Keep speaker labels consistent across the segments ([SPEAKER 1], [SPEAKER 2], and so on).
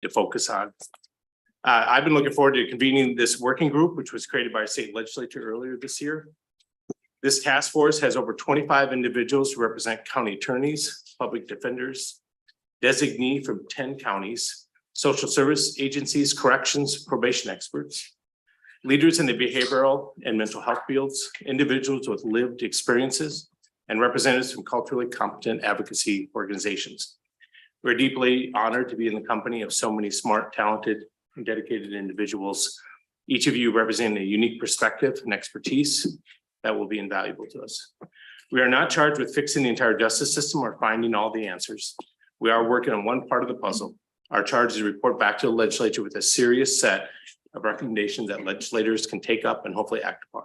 [SPEAKER 1] to focus on. I've been looking forward to convening this working group, which was created by our state legislature earlier this year. This task force has over 25 individuals who represent county attorneys, public defenders, designee from 10 counties, social service agencies, corrections, probation experts, leaders in the behavioral and mental health fields, individuals with lived experiences, and representatives from culturally competent advocacy organizations. We're deeply honored to be in the company of so many smart, talented, and dedicated individuals, each of you representing a unique perspective and expertise that will be invaluable to us. We are not charged with fixing the entire justice system or finding all the answers. We are working on one part of the puzzle. Our charge is to report back to the legislature with a serious set of recommendations that legislators can take up and hopefully act upon.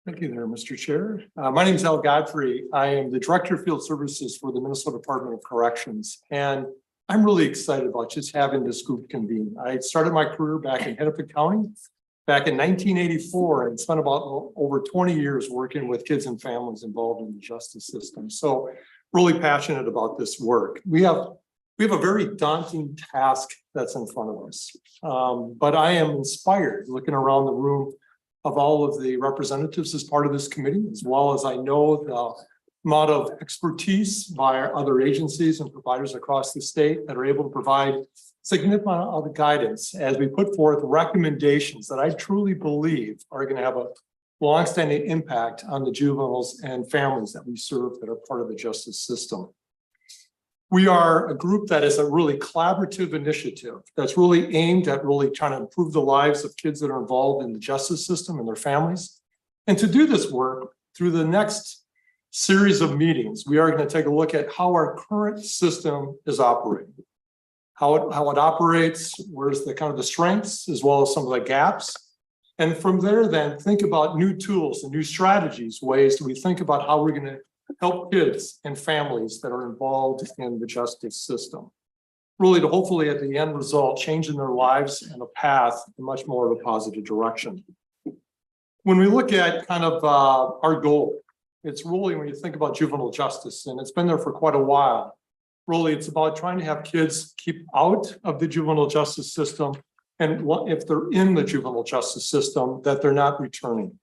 [SPEAKER 2] Thank you there, Mr. Chair. My name is Al Godfrey. I am the Director of Field Services for the Minnesota Department of Corrections. And I'm really excited about just having this group convene. I started my career back in Hennepin County back in 1984 and spent about over 20 years working with kids and families involved in the justice system. So really passionate about this work. We have a very daunting task that's in front of us. But I am inspired looking around the room of all of the representatives as part of this committee, as well as I know the amount of expertise by other agencies and providers across the state that are able to provide significant amount of guidance as we put forth recommendations that I truly believe are going to have a longstanding impact on the juveniles and families that we serve that are part of the justice system. We are a group that is a really collaborative initiative that's really aimed at really trying to improve the lives of kids that are involved in the justice system and their families. And to do this work through the next series of meetings, we are going to take a look at how our current system is operating, how it operates, where's the kind of the strengths as well as some of the gaps. And from there, then think about new tools and new strategies, ways that we think about how we're going to help kids and families that are involved in the justice system. Really to hopefully at the end result, changing their lives and a path in much more of a positive direction. When we look at kind of our goal, it's really when you think about juvenile justice, and it's been there for quite a while, really it's about trying to have kids keep out of the juvenile justice system, and if they're in the juvenile justice system, that they're not returning.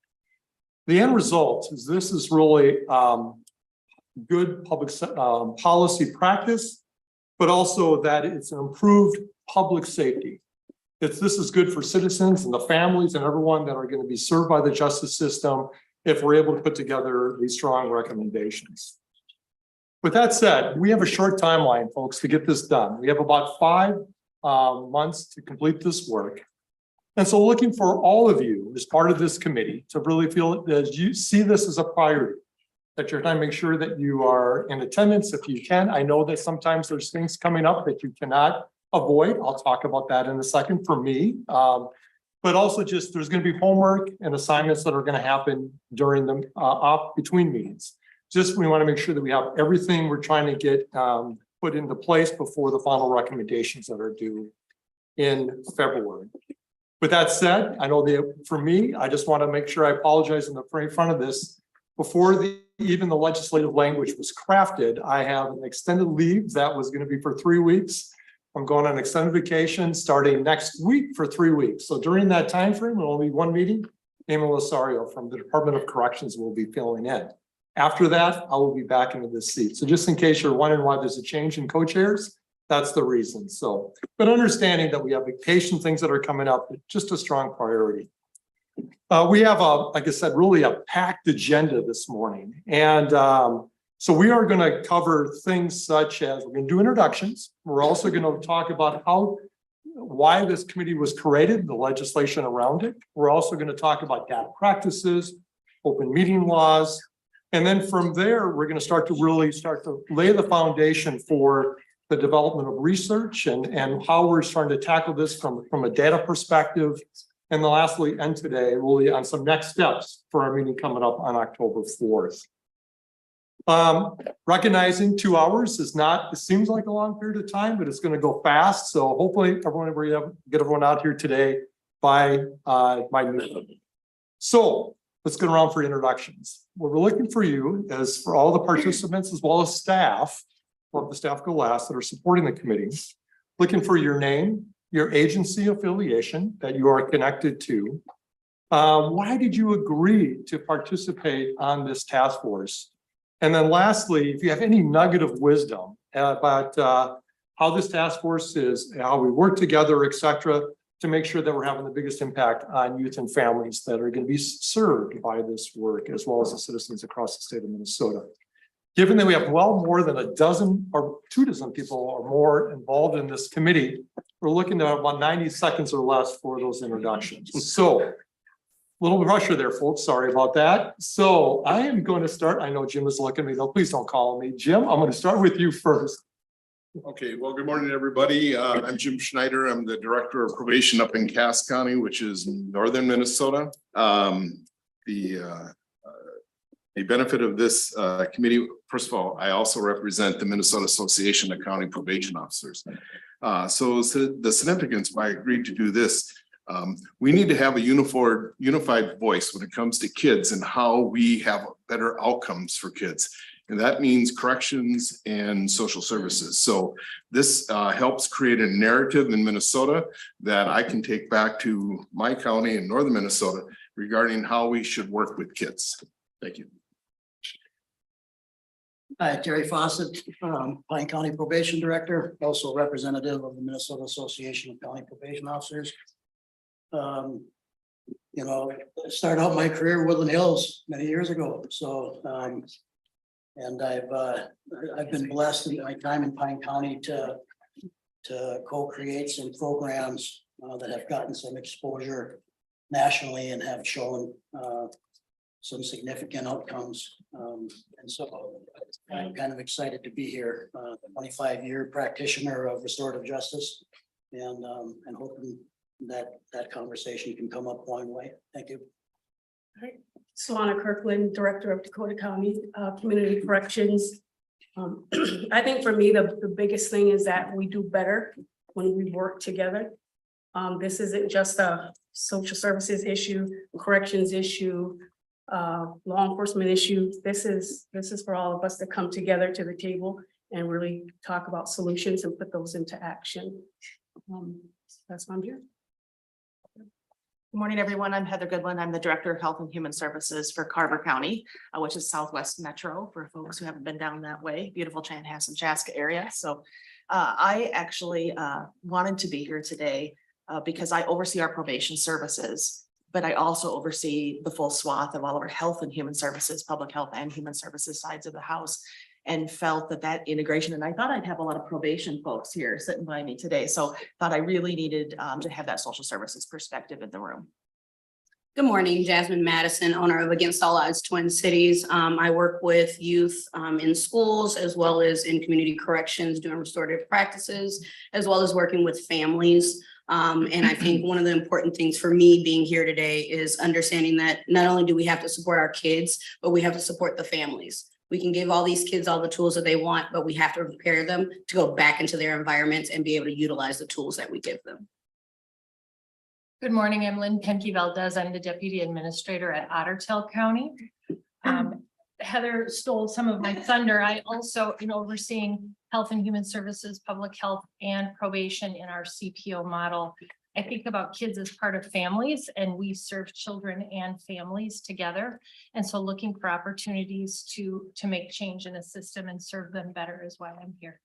[SPEAKER 2] The end result is this is really good public policy practice, but also that it's an improved public safety. This is good for citizens and the families and everyone that are going to be served by the justice system if we're able to put together these strong recommendations. With that said, we have a short timeline, folks, to get this done. We have about 5 months to complete this work. And so looking for all of you as part of this committee to really feel that you see this as a priority, that you're trying to make sure that you are in attendance if you can. I know that sometimes there's things coming up that you cannot avoid. I'll talk about that in a second for me. But also just there's going to be homework and assignments that are going to happen during the between meetings. Just we want to make sure that we have everything we're trying to get put into place before the final recommendations that are due in February. With that said, I know that for me, I just want to make sure I apologize in the front of this. Before even the legislative language was crafted, I have an extended leave that was going to be for 3 weeks. I'm going on extended vacation starting next week for 3 weeks. So during that time frame, there will be one meeting. Amy Losario from the Department of Corrections will be filling in. After that, I will be back into this seat. So just in case you're wondering why there's a change in co-chairs, that's the reason. So, but understanding that we have vacation things that are coming up, just a strong priority. We have like I said, really a packed agenda this morning. And so we are going to cover things such as we're going to do introductions. We're also going to talk about why this committee was created, the legislation around it. We're also going to talk about data practices, open meeting laws. And then from there, we're going to start to lay the foundation for the development of research and how we're starting to tackle this from a data perspective. And then lastly, end today, really on some next steps for our meeting coming up on October 4th. Recognizing 2 hours is not, it seems like a long period of time, but it's going to go fast. So hopefully get everyone out here today by noon. So let's get around for introductions. What we're looking for you is for all the participants as well as staff, let the staff go last, that are supporting the committee. looking for your name, your agency affiliation that you are connected to. Why did you agree to participate on this task force? And then lastly, if you have any nugget of wisdom about how this task force is, how we work together, et cetera, to make sure that we're having the biggest impact on youth and families that are going to be served by this work, as well as the citizens across the state of Minnesota. Given that we have well more than a dozen or 24 people or more involved in this committee, we're looking at about 90 seconds or less for those introductions. So, little pressure there, folks. Sorry about that. So I am going to start. I know Jim is looking at me. No, please don't call me. Jim, I'm going to start with you first.
[SPEAKER 3] Okay, well, good morning, everybody. I'm Jim Schneider. I'm the Director of Probation up in Cass County, which is northern Minnesota. The benefit of this committee, first of all, I also represent the Minnesota Association of County Probation Officers. So the significance why I agreed to do this, we need to have a unified voice when it comes to kids and how we have better outcomes for kids. And that means corrections and social services. So this helps create a narrative in Minnesota that I can take back to my county in northern Minnesota regarding how we should work with kids. Thank you.
[SPEAKER 4] Hi, Terry Fawcett, Pine County Probation Director, also representative of the Minnesota Association of County Probation Officers. You know, I started out my career in Woodland Hills many years ago, so and I've been blessed in my time in Pine County to co-create some programs that have gotten some exposure nationally and have shown some significant outcomes. And so I'm kind of excited to be here, 25-year practitioner of restorative justice, and hoping that conversation can come up one way. Thank you.
[SPEAKER 5] All right. Solana Kirkland, Director of Dakota County Community Corrections. I think for me, the biggest thing is that we do better when we work together. This isn't just a social services issue, corrections issue, law enforcement issue. This is for all of us to come together to the table and really talk about solutions and put those into action. That's why I'm here.
[SPEAKER 6] Good morning, everyone. I'm Heather Goodwin. I'm the Director of Health and Human Services for Carver County, which is Southwest Metro for folks who haven't been down that way, beautiful Chanhassen, Chaska area. So I actually wanted to be here today because I oversee our probation services, but I also oversee the full swath of all of our health and human services, public health and human services sides of the house, and felt that integration. And I thought I'd have a lot of probation folks here sitting by me today. So thought I really needed to have that social services perspective in the room.
[SPEAKER 7] Good morning, Jasmine Madison, owner of Against All Odds Twin Cities. I work with youth in schools as well as in community corrections, doing restorative practices, as well as working with families. And I think one of the important things for me being here today is understanding that not only do we have to support our kids, but we have to support the families. We can give all these kids all the tools that they want, but we have to prepare them to go back into their environments and be able to utilize the tools that we give them.
[SPEAKER 8] Good morning, I'm Lynn Penke Valdez. I'm the Deputy Administrator at Ottertail County. Heather stole some of my thunder. I also, overseeing health and human services, public health, and probation in our CPO model. I think about kids as part of families, and we serve children and families together. And so looking for opportunities to make change in the system and serve them better is why I'm here.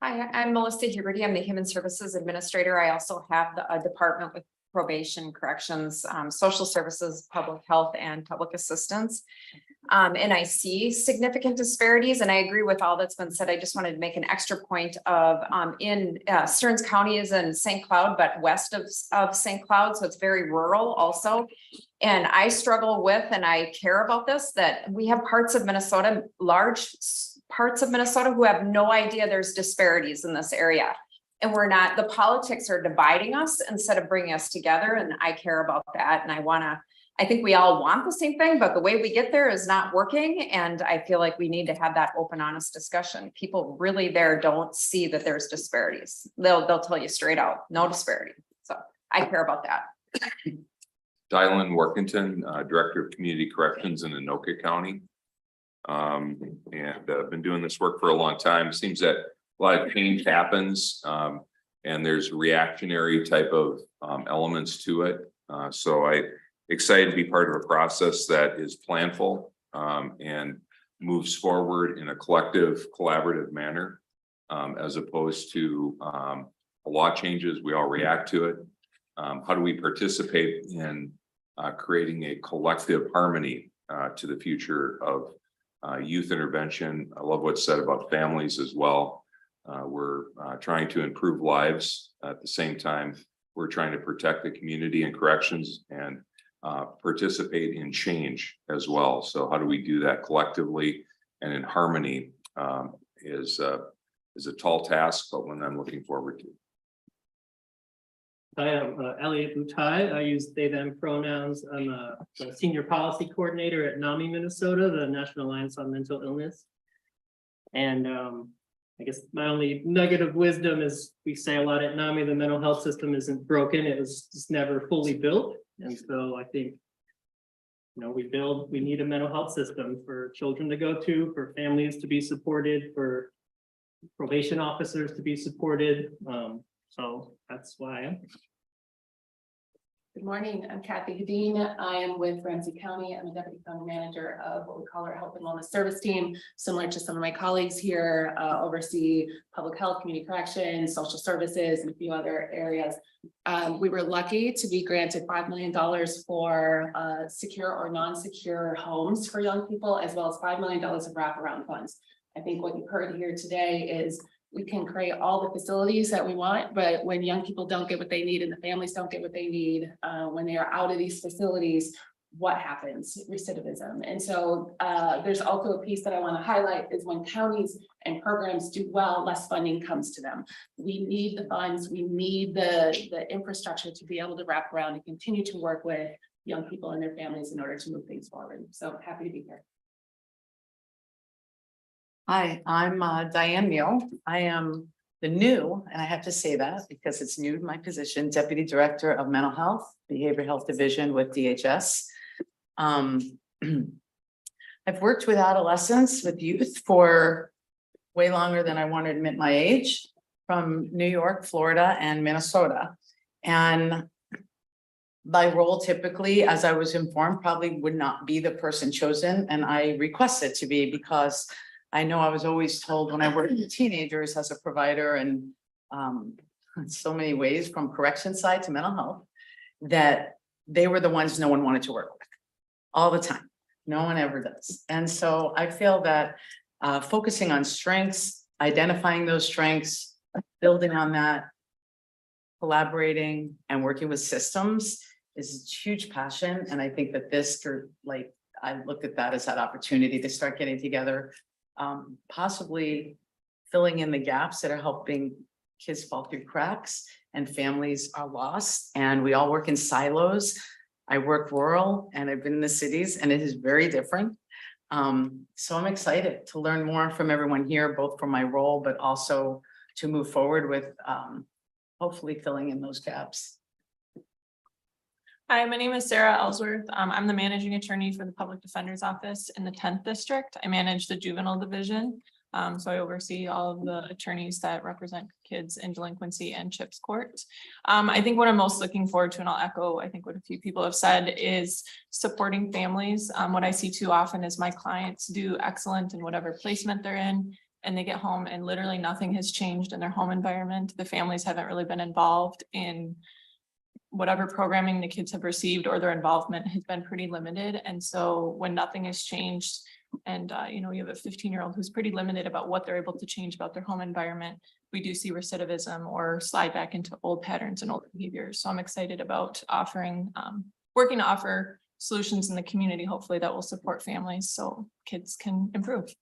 [SPEAKER 9] Hi, I'm Melissa Huberty. I'm the Human Services Administrator. I also have a department with probation, corrections, social services, public health, and public assistance. And I see significant disparities, and I agree with all that's been said. I just wanted to make an extra point of in Stearns County is in St. Cloud, but west of St. Cloud, so it's very rural also. And I struggle with, and I care about this, that we have parts of Minnesota, large parts of Minnesota, who have no idea there's disparities in this area. And we're not, the politics are dividing us instead of bringing us together. And I care about that. And I think we all want the same thing, but the way we get there is not working. And I feel like we need to have that open, honest discussion. People really there don't see that there's disparities. They'll tell you straight out, no disparity. So I care about that.
[SPEAKER 10] Dylan Workington, Director of Community Corrections in Anoka County. And I've been doing this work for a long time. It seems that a lot of change happens, and there's reactionary type of elements to it. So I excited to be part of a process that is planful and moves forward in a collective, collaborative manner, as opposed to a law changes, we all react to it. How do we participate in creating a collective harmony to the future of youth intervention? I love what's said about families as well. We're trying to improve lives. At the same time, we're trying to protect the community and corrections and participate in change as well. So how do we do that collectively and in harmony is a tall task, but one I'm looking forward to.
[SPEAKER 11] I am Elliot Butai. I use they them pronouns. I'm a senior policy coordinator at NAMI Minnesota, the National Alliance on Mental Illness. And I guess my only nugget of wisdom is we say a lot at NAMI, the mental health system isn't broken. It was just never fully built. And so I think, you know, we need a mental health system for children to go to, for families to be supported, for probation officers to be supported. So that's why I am.
[SPEAKER 12] Good morning, I'm Kathy Hedin. I am with Ramsey County. I'm a deputy county manager of what we call our health and wellness service team. Similar to some of my colleagues here, oversee public health, community corrections, social services, and a few other areas. We were lucky to be granted $5 million for secure or non-secure homes for young people, as well as $5 million of wraparound funds. I think what you've heard here today is we can create all the facilities that we want, but when young people don't get what they need and the families don't get what they need, when they are out of these facilities, what happens? Recidivism. And so there's also a piece that I want to highlight is when counties and programs do well, less funding comes to them. We need the funds, we need the infrastructure to be able to wrap around and continue to work with young people and their families in order to move things forward. So happy to be here.
[SPEAKER 13] Hi, I'm Diane Neal. I am the new, and I have to say that because it's new to my position, Deputy Director of Mental Health, Behavioral Health Division with DHS. I've worked with adolescents, with youth for way longer than I want to admit my age, from New York, Florida, and Minnesota. And my role typically, as I was informed, probably would not be the person chosen, and I requested to be because I know I was always told when I worked with teenagers as a provider and in so many ways from correction side to mental health, that they were the ones no one wanted to work with all the time. No one ever does. And so I feel that focusing on strengths, identifying those strengths, building on that, collaborating and working with systems is a huge passion. And I think that this, like, I looked at that as that opportunity to start getting together, possibly filling in the gaps that are helping kids fall through cracks and families are lost, and we all work in silos. I work rural and I've been in the cities and it is very different. So I'm excited to learn more from everyone here, both from my role, but also to move forward with hopefully filling in those gaps.
[SPEAKER 14] Hi, my name is Sarah Ellsworth. I'm the managing attorney for the Public Defender's Office in the 10th District. I manage the juvenile division. So I oversee all of the attorneys that represent kids in delinquency and CHIPS court. I think what I'm most looking forward to, and I'll echo, I think what a few people have said, is supporting families. What I see too often is my clients do excellent in whatever placement they're in, and they get home and literally nothing has changed in their home environment. The families haven't really been involved in whatever programming the kids have received, or their involvement has been pretty limited. And so when nothing has changed, and you know, you have a 15-year-old who's pretty limited about what they're able to change about their home environment, we do see recidivism or slide back into old patterns and old behaviors. So I'm excited about offering, working to offer solutions in the community, hopefully that will support families so kids can improve.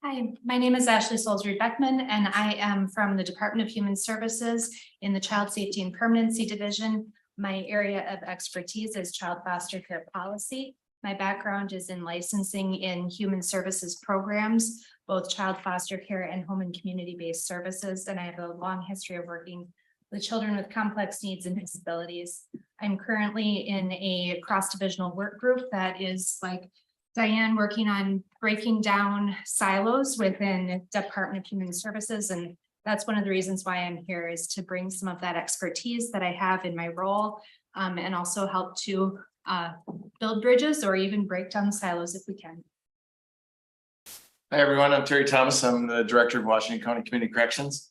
[SPEAKER 15] Hi, my name is Ashley Solsbury Beckman, and I am from the Department of Human Services in the Child Safety and Permanency Division. My area of expertise is child foster care policy. My background is in licensing in human services programs, both child foster care and home and community-based services, and I have a long history of working with children with complex needs and disabilities. I'm currently in a cross-divisional work group that is like Diane, working on breaking down silos within Department of Human Services. And that's one of the reasons why I'm here, is to bring some of that expertise that I have in my role, and also help to build bridges or even break down the silos if we can.
[SPEAKER 16] Hi, everyone. I'm Terry Thomas. I'm the Director of Washington County Community Corrections.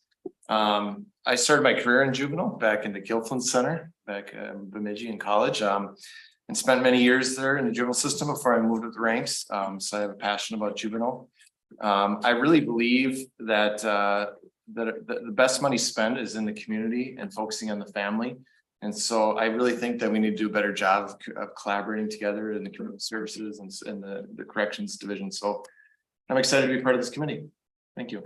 [SPEAKER 16] I started my career in juvenile back in the Gilflin Center, back in Bemidji in college, and spent many years there in the juvenile system before I moved up the ranks. So I have a passion about juvenile. I really believe that the best money spent is in the community and focusing on the family. And so I really think that we need to do a better job of collaborating together in the community services and the corrections division. So I'm excited to be part of this committee. Thank you.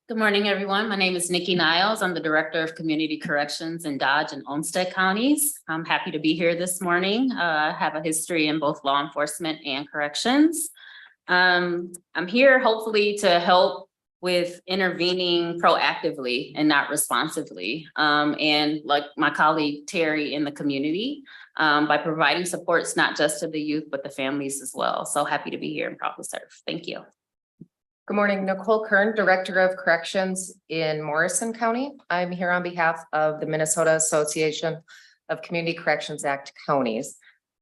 [SPEAKER 17] Good morning, everyone. My name is Nikki Niles. I'm the Director of Community Corrections in Dodge and Olmsted counties. I'm happy to be here this morning. I have a history in both law enforcement and corrections. I'm here hopefully to help with intervening proactively and not responsively. And like my colleague Terry, in the community, by providing supports not just to the youth, but the families as well. So happy to be here and proud to serve. Thank you.
[SPEAKER 9] Good morning, Nicole Kern, Director of Corrections in Morrison County. I'm here on behalf of the Minnesota Association of Community Corrections Act Counties.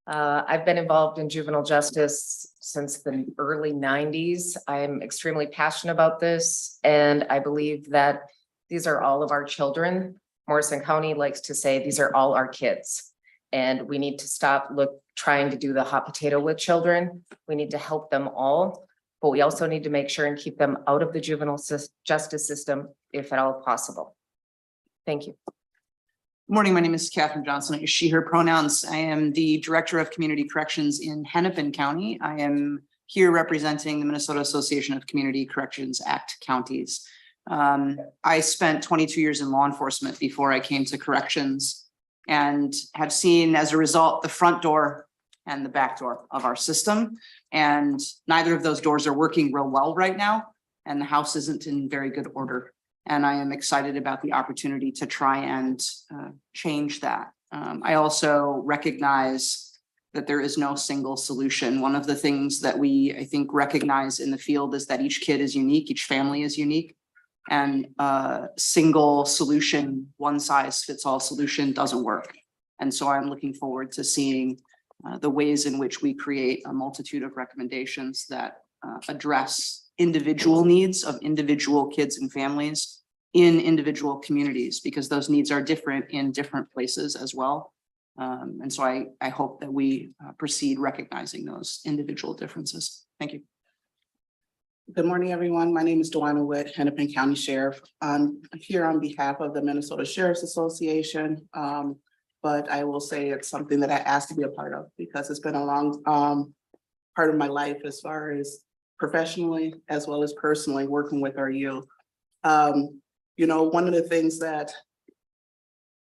[SPEAKER 9] I've been involved in juvenile justice since the early 90s. I'm extremely passionate about this, and I believe that these are all of our children. Morrison County likes to say these are all our kids, and we need to stop trying to do the hot potato with children. We need to help them all, but we also need to make sure and keep them out of the juvenile justice system if at all possible. Thank you.
[SPEAKER 18] Good morning. My name is Catherine Johnson. I use she, her pronouns. I am the Director of Community Corrections in Hennepin County. I am here representing the Minnesota Association of Community Corrections Act Counties. I spent 22 years in law enforcement before I came to corrections, and have seen as a result the front door and the back door of our system. And neither of those doors are working real well right now, and the house isn't in very good order. And I am excited about the opportunity to try and change that. I also recognize that there is no single solution. One of the things that we, I think, recognize in the field is that each kid is unique, each family is unique, and a single solution, one size fits all solution doesn't work. And so I'm looking forward to seeing the ways in which we create a multitude of recommendations that address individual needs of individual kids and families in individual communities, because those needs are different in different places as well. And so I hope that we proceed recognizing those individual differences. Thank you.
[SPEAKER 19] Good morning, everyone. My name is Dwana Witt, Hennepin County Sheriff. I'm here on behalf of the Minnesota Sheriff's Association. But I will say it's something that I asked to be a part of, because it's been a long part of my life, as far as professionally as well as personally, working with our youth. You know, one of the things that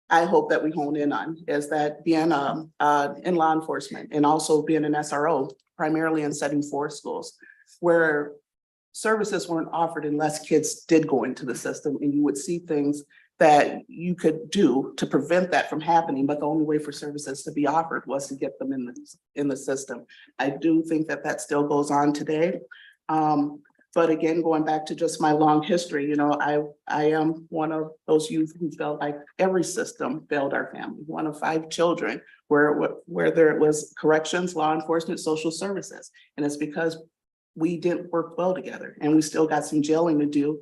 [SPEAKER 19] I hope that we hone in on is that being in law enforcement and also being an SRO, primarily in setting 4 schools, where services weren't offered unless kids did go into the system, and you would see things that you could do to prevent that from happening, but the only way for services to be offered was to get them in the system. I do think that that still goes on today. But again, going back to just my long history, you know, I am one of those youth who felt like every system failed our family. One of 5 children, whether it was corrections, law enforcement, social services, and it's because we didn't work well together, and we still got some jailing to do.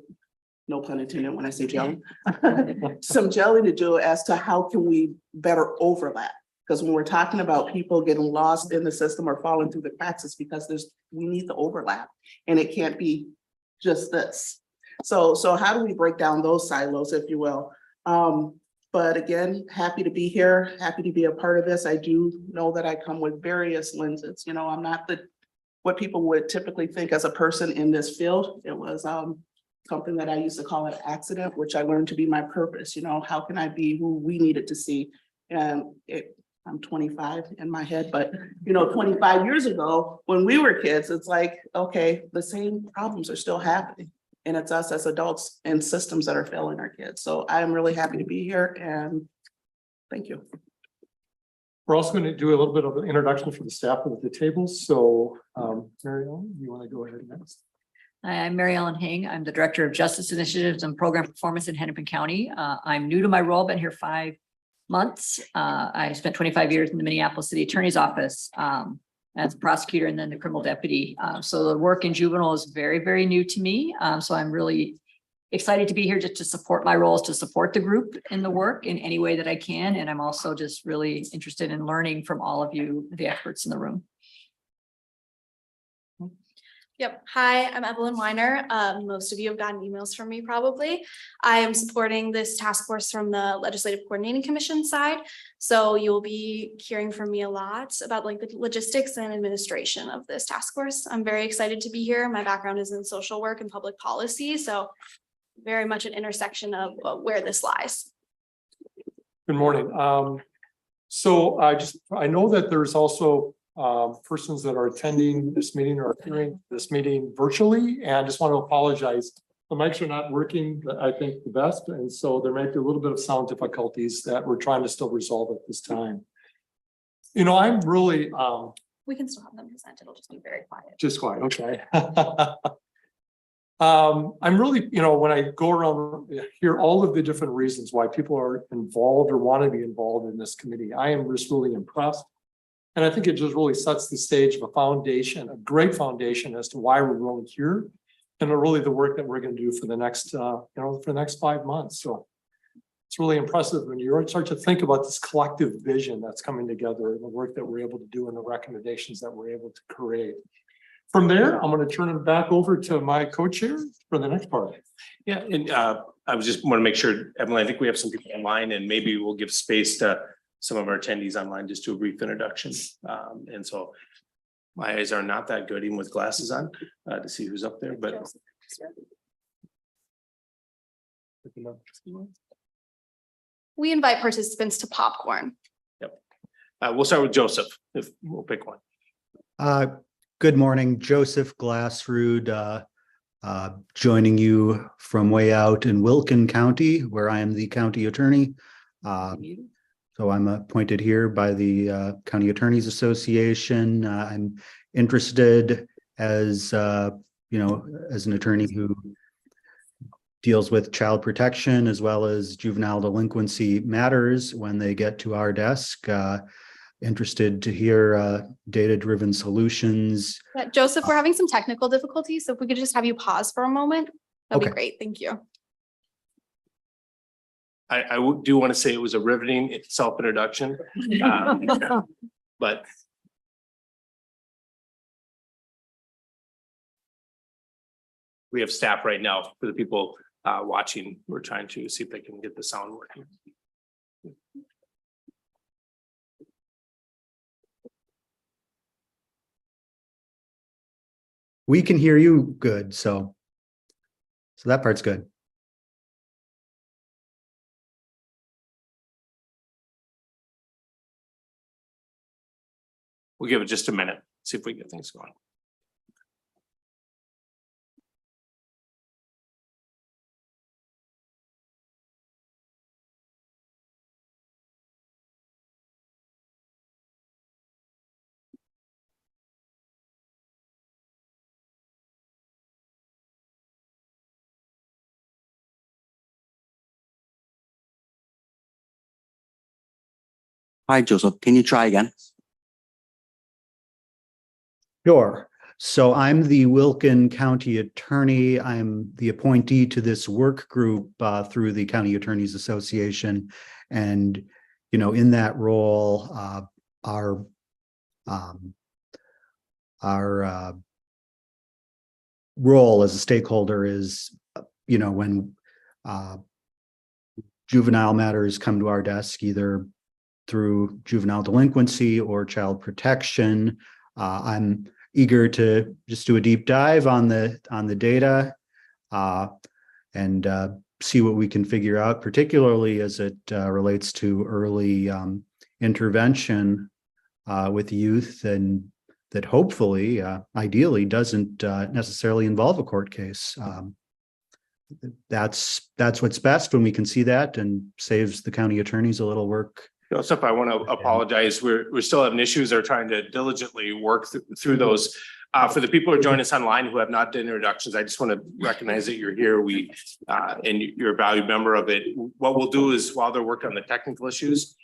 [SPEAKER 19] No pun intended when I say gelling, some gelling to do as to how can we better overlap. Because when we're talking about people getting lost in the system or falling through the cracks, it's because we need the overlap, and it can't be just this. So how do we break down those silos, if you will? But again, happy to be here, happy to be a part of this. I do know that I come with various lenses. You know, I'm not what people would typically think as a person in this field. It was something that I used to call an accident, which I learned to be my purpose. You know, how can I be who we needed to see? And I'm 25 in my head, but you know, 25 years ago, when we were kids, it's like, okay, the same problems are still happening. And it's us as adults and systems that are failing our kids. So I'm really happy to be here, and thank you.
[SPEAKER 2] We're also going to do a little bit of an introduction for the staff at the table. So, Mary Ellen, you want to go ahead next?
[SPEAKER 20] Hi, I'm Mary Ellen Hing. I'm the Director of Justice Initiatives and Program Performance in Hennepin County. I'm new to my role, been here 5 months. I spent 25 years in the Minneapolis City Attorney's Office as a prosecutor and then the criminal deputy. So the work in juvenile is very, very new to me. So I'm really excited to be here just to support my roles, to support the group in the work in any way that I can. And I'm also just really interested in learning from all of you, the experts in the room.
[SPEAKER 21] Yep. Hi, I'm Evelyn Weiner. Most of you have gotten emails from me probably. I am supporting this task force from the Legislative Coordinating Commission side. So you'll be hearing from me a lot about like the logistics and administration of this task force. I'm very excited to be here. My background is in social work and public policy. So very much an intersection of where this lies.
[SPEAKER 2] Good morning. So I know that there's also persons that are attending this meeting or hearing this meeting virtually, and I just want to apologize. The mics are not working, I think, the best, and so there might be a little bit of sound difficulties that we're trying to still resolve at this time. You know, I'm really
[SPEAKER 21] We can still have them present. It'll just be very quiet.
[SPEAKER 2] just quiet, okay. I'm really, you know, when I go around, hear all of the different reasons why people are involved or want to be involved in this committee, I am just really impressed. And I think it just really sets the stage of a foundation, a great foundation as to why we're really here. And really the work that we're going to do for the next, for the next 5 months. So it's really impressive when you start to think about this collective vision that's coming together and the work that we're able to do and the recommendations that we're able to create. From there, I'm going to turn it back over to my co-chair for the next part.
[SPEAKER 1] Yeah, and I was just want to make sure, Evelyn, I think we have some people online and maybe we'll give space to some of our attendees online just do a brief introduction. And so my eyes are not that good, even with glasses on, to see who's up there, but.
[SPEAKER 21] We invite participants to popcorn.
[SPEAKER 1] Yep. We'll start with Joseph, if we'll pick one.
[SPEAKER 22] Good morning, Joseph Glassrud, joining you from way out in Wilkin County, where I am the county attorney. So I'm appointed here by the County Attorneys Association. I'm interested as, as an attorney who deals with child protection as well as juvenile delinquency matters when they get to our desk. Interested to hear data-driven solutions.
[SPEAKER 21] Yeah, Joseph, we're having some technical difficulties. So if we could just have you pause for a moment, that'd be great. Thank you.
[SPEAKER 1] I do want to say it was a riveting self-introduction. But we have staff right now for the people watching. We're trying to see if they can get the sound working.
[SPEAKER 22] We can hear you good, so that part's good.
[SPEAKER 1] We'll give it just a minute, see if we get things going.
[SPEAKER 23] Hi, Joseph. Can you try again?
[SPEAKER 22] Sure. So I'm the Wilkin County Attorney. I'm the appointee to this work group through the County Attorneys Association. And, in that role, our role as a stakeholder is, when juvenile matters come to our desk, either through juvenile delinquency or child protection, I'm eager to just do a deep dive on the data and see what we can figure out, particularly as it relates to early intervention with youth, and that hopefully, ideally, doesn't necessarily involve a court case. That's what's best when we can see that, and saves the county attorneys a little work
[SPEAKER 1] Joseph, I want to apologize. We're still having issues. They're trying to diligently work through those. For the people who are joining us online who have not done introductions, I just want to recognize that you're here. And you're a valued member of it. What we'll do is while they're working on the technical issues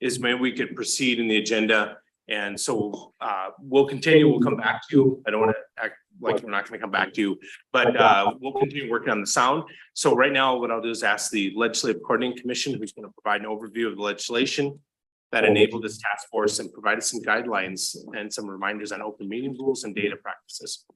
[SPEAKER 1] is maybe we could proceed in the agenda. And so we'll continue. We'll come back to you. I don't want to act like we're not going to come back to you, but we'll continue working on the sound. So right now, what I'll do is ask the Legislative Coordinating Commission, who's going to provide an overview of the legislation that enabled this task force and provided some guidelines and some reminders on open meeting rules and data practices.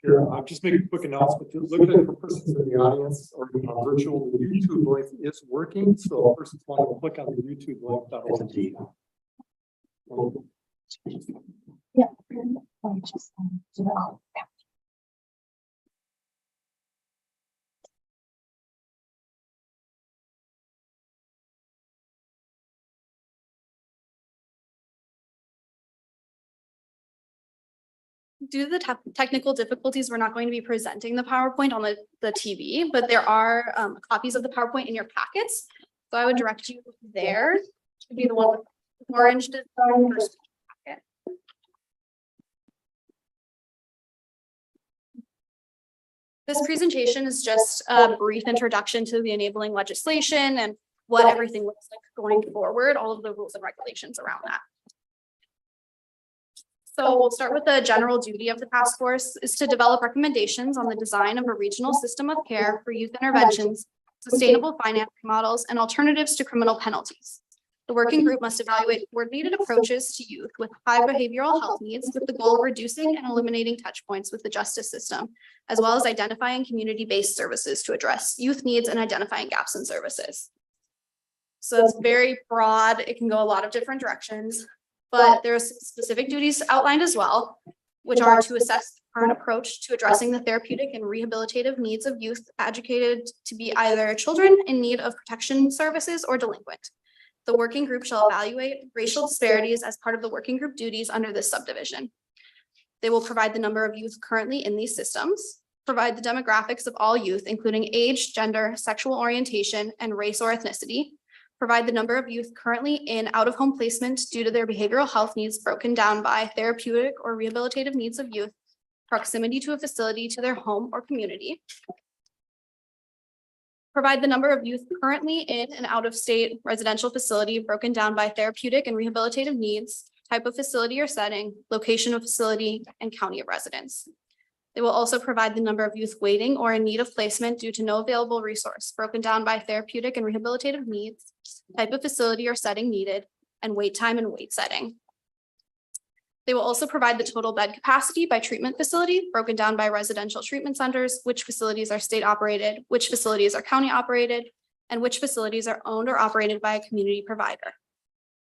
[SPEAKER 2] Here, I'll just make a quick announcement. Just look at the persons in the audience or virtual, the YouTube link is working. So persons want to click on the YouTube link, that'll be.
[SPEAKER 21] Yeah. Due to the technical difficulties, we're not going to be presenting the PowerPoint on the TV, but there are copies of the PowerPoint in your packets. So I would direct you there to be the one with orange design first packet. This presentation is just a brief introduction to the enabling legislation and what everything looks like going forward, all of the rules and regulations around that. So we'll start with the general duty of the task force is to develop recommendations on the design of a regional system of care for youth interventions, sustainable financing models, and alternatives to criminal penalties. The working group must evaluate coordinated approaches to youth with high behavioral health needs with the goal of reducing and eliminating touch points with the justice system, as well as identifying community-based services to address youth needs and identifying gaps in services. So it's very broad. It can go a lot of different directions. But there are some specific duties outlined as well, which are to assess the current approach to addressing the therapeutic and rehabilitative needs of youth educated to be either children in need of protection services or delinquent. The working group shall evaluate racial disparities as part of the working group duties under this subdivision. They will provide the number of youth currently in these systems, provide the demographics of all youth, including age, gender, sexual orientation, and race or ethnicity, provide the number of youth currently in out-of-home placement due to their behavioral health needs broken down by therapeutic or rehabilitative needs of youth, proximity to a facility to their home or community. Provide the number of youth currently in an out-of-state residential facility broken down by therapeutic and rehabilitative needs, type of facility or setting, location of facility, and county of residence. They will also provide the number of youth waiting or in need of placement due to no available resource, broken down by therapeutic and rehabilitative needs, type of facility or setting needed, and wait time and wait setting. They will also provide the total bed capacity by treatment facility, broken down by residential treatment centers, which facilities are state operated, which facilities are county operated, and which facilities are owned or operated by a community provider.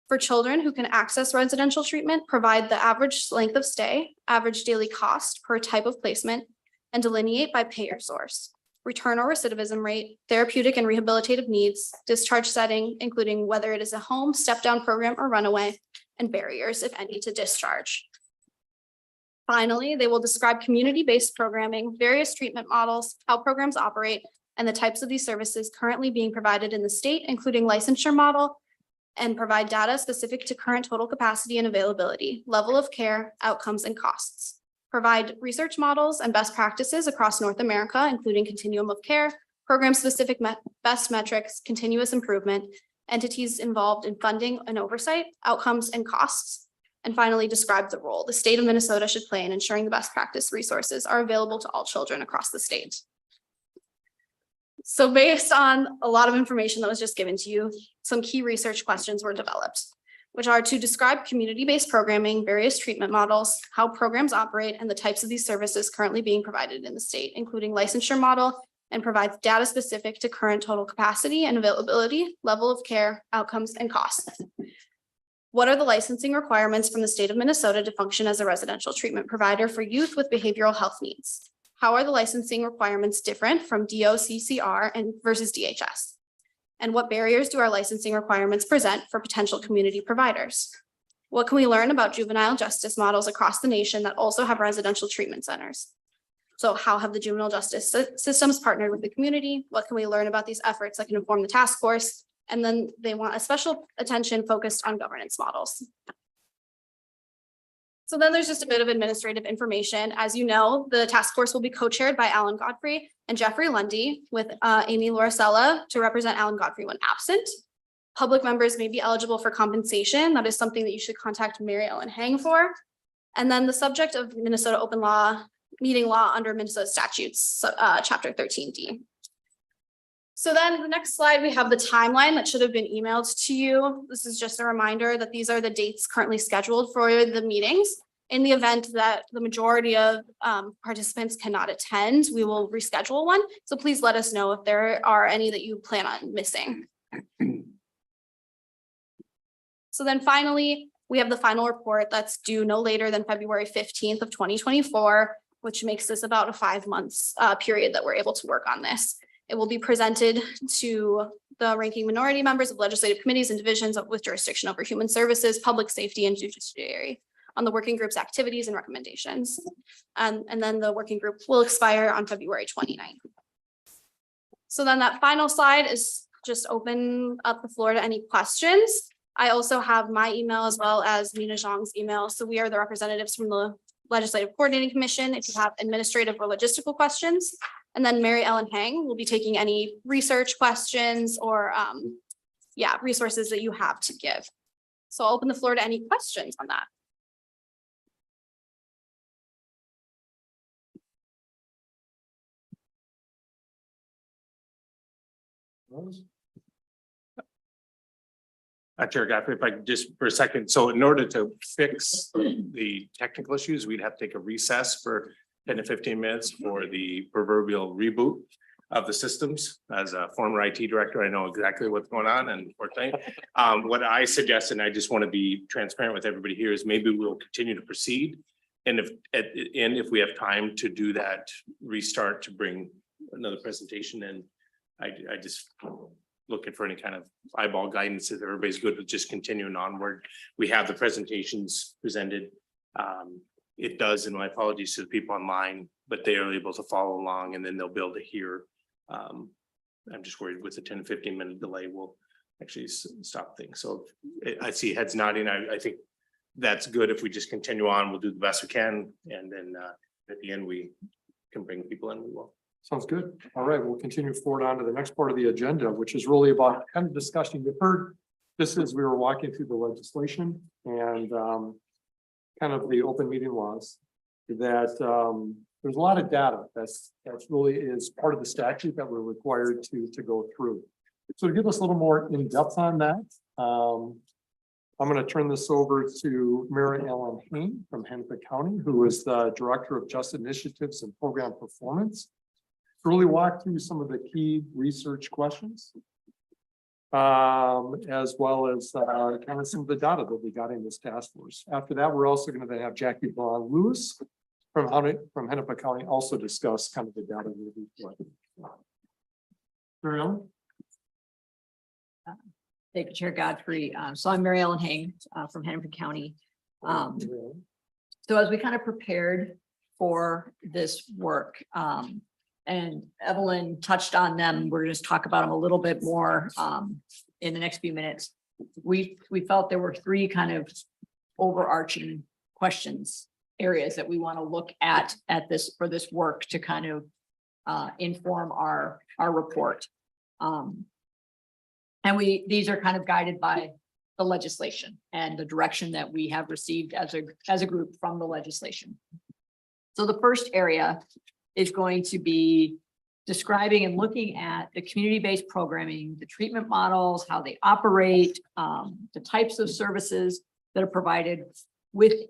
[SPEAKER 21] For children who can access residential treatment, provide the average length of stay, average daily cost per type of placement, and delineate by payer source, return or recidivism rate, therapeutic and rehabilitative needs, discharge setting, including whether it is a home, step-down program, or runaway, and barriers, if any, to discharge. Finally, they will describe community-based programming, various treatment models, how programs operate, and the types of these services currently being provided in the state, including licensure model, and provide data specific to current total capacity and availability, level of care, outcomes, and costs. Provide research models and best practices across North America, including continuum of care, program-specific best metrics, continuous improvement, entities involved in funding and oversight, outcomes, and costs. And finally, describe the role the state of Minnesota should play in ensuring the best practice resources are available to all children across the state. So based on a lot of information that was just given to you, some key research questions were developed, which are to describe community-based programming, various treatment models, how programs operate, and the types of these services currently being provided in the state, including licensure model, and provides data specific to current total capacity and availability, level of care, outcomes, and costs. What are the licensing requirements from the state of Minnesota to function as a residential treatment provider for youth with behavioral health needs? How are the licensing requirements different from DOCCR and versus DHS? And what barriers do our licensing requirements present for potential community providers? What can we learn about juvenile justice models across the nation that also have residential treatment centers? So how have the juvenile justice systems partnered with the community? What can we learn about these efforts that can inform the task force? And then they want a special attention focused on governance models. So then there's just a bit of administrative information. As you know, the task force will be co-chaired by Alan Godfrey and Jeffrey Lundy with Amy Lauricella to represent Alan Godfrey when absent. Public members may be eligible for compensation. That is something that you should contact Mary Ellen Hang for. And then the subject of Minnesota open law, meeting law under Minnesota statutes, chapter 13D. So then the next slide, we have the timeline that should have been emailed to you. This is just a reminder that these are the dates currently scheduled for the meetings. In the event that the majority of participants cannot attend, we will reschedule one. So please let us know if there are any that you plan on missing. So then finally, we have the final report that's due no later than February 15th of 2024, which makes this about a 5 months period that we're able to work on this. It will be presented to the ranking minority members of legislative committees and divisions with jurisdiction over human services, public safety, and judiciary on the working group's activities and recommendations. And then the working group will expire on February 29th. So then that final slide is just open up the floor to any questions. I also have my email as well as Nina Zhang's email. So we are the representatives from the Legislative Coordinating Commission if you have administrative or logistical questions. And then Mary Ellen Hang will be taking any research questions or resources that you have to give. So I'll open the floor to any questions on that.
[SPEAKER 1] Chair Godfrey, if I could just for a second, so in order to fix the technical issues, we'd have to take a recess for 10 to 15 minutes for the proverbial reboot of the systems. As a former IT director, I know exactly what's going on, and unfortunately, what I suggest, and I just want to be transparent with everybody here, is maybe we'll continue to proceed. And if we have time to do that restart to bring another presentation in, I just looking for any kind of eyeball guidance if everybody's good with just continuing onward. We have the presentations presented. It does, and my apologies to the people online, but they are able to follow along and then they'll be able to hear. I'm just worried with the 10 to 15 minute delay, we'll actually stop things. So I see heads nodding. I think that's good. If we just continue on, we'll do the best we can. And then at the end, we can bring people in, we will.
[SPEAKER 2] Sounds good. All right, we'll continue forward on to the next part of the agenda, which is really about kind of discussing. You've heard this as we were walking through the legislation and kind of the open meeting laws that there's a lot of data that's really is part of the statute that we're required to go through. So to give us a little more in depth on that, I'm going to turn this over to Mary Ellen Hang from Hennepin County, who is the Director of Justice Initiatives and Program Performance. Really walk through some of the key research questions, as well as kind of some of the data that we got in this task force. After that, we're also going to have Jackie Braun Lewis from Hennepin County also discuss kind of the data that we collected. Mary Ellen?
[SPEAKER 20] Thank you, Chair Godfrey. So I'm Mary Ellen Hang from Hennepin County. So as we kind of prepared for this work, and Evelyn touched on them, we're just talk about them a little bit more in the next few minutes. We felt there were three kind of overarching questions, areas that we want to look at this for this work to kind of inform our report. And these are kind of guided by the legislation and the direction that we have received as a group from the legislation. So the first area is going to be describing and looking at the community-based programming, the treatment models, how they operate, the types of services that are provided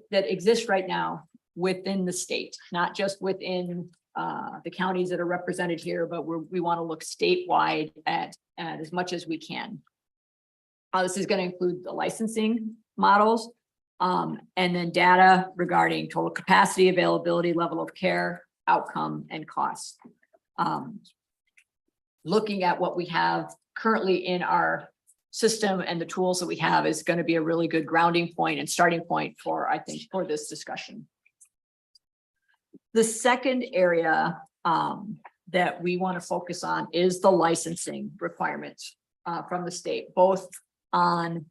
[SPEAKER 20] that exist right now within the state, not just within the counties that are represented here, but we want to look statewide at as much as we can. This is going to include the licensing models, and then data regarding total capacity, availability, level of care, outcome, and cost. Looking at what we have currently in our system and the tools that we have is going to be a really good grounding point and starting point for, I think, for this discussion. The second area that we want to focus on is the licensing requirements from the state, both on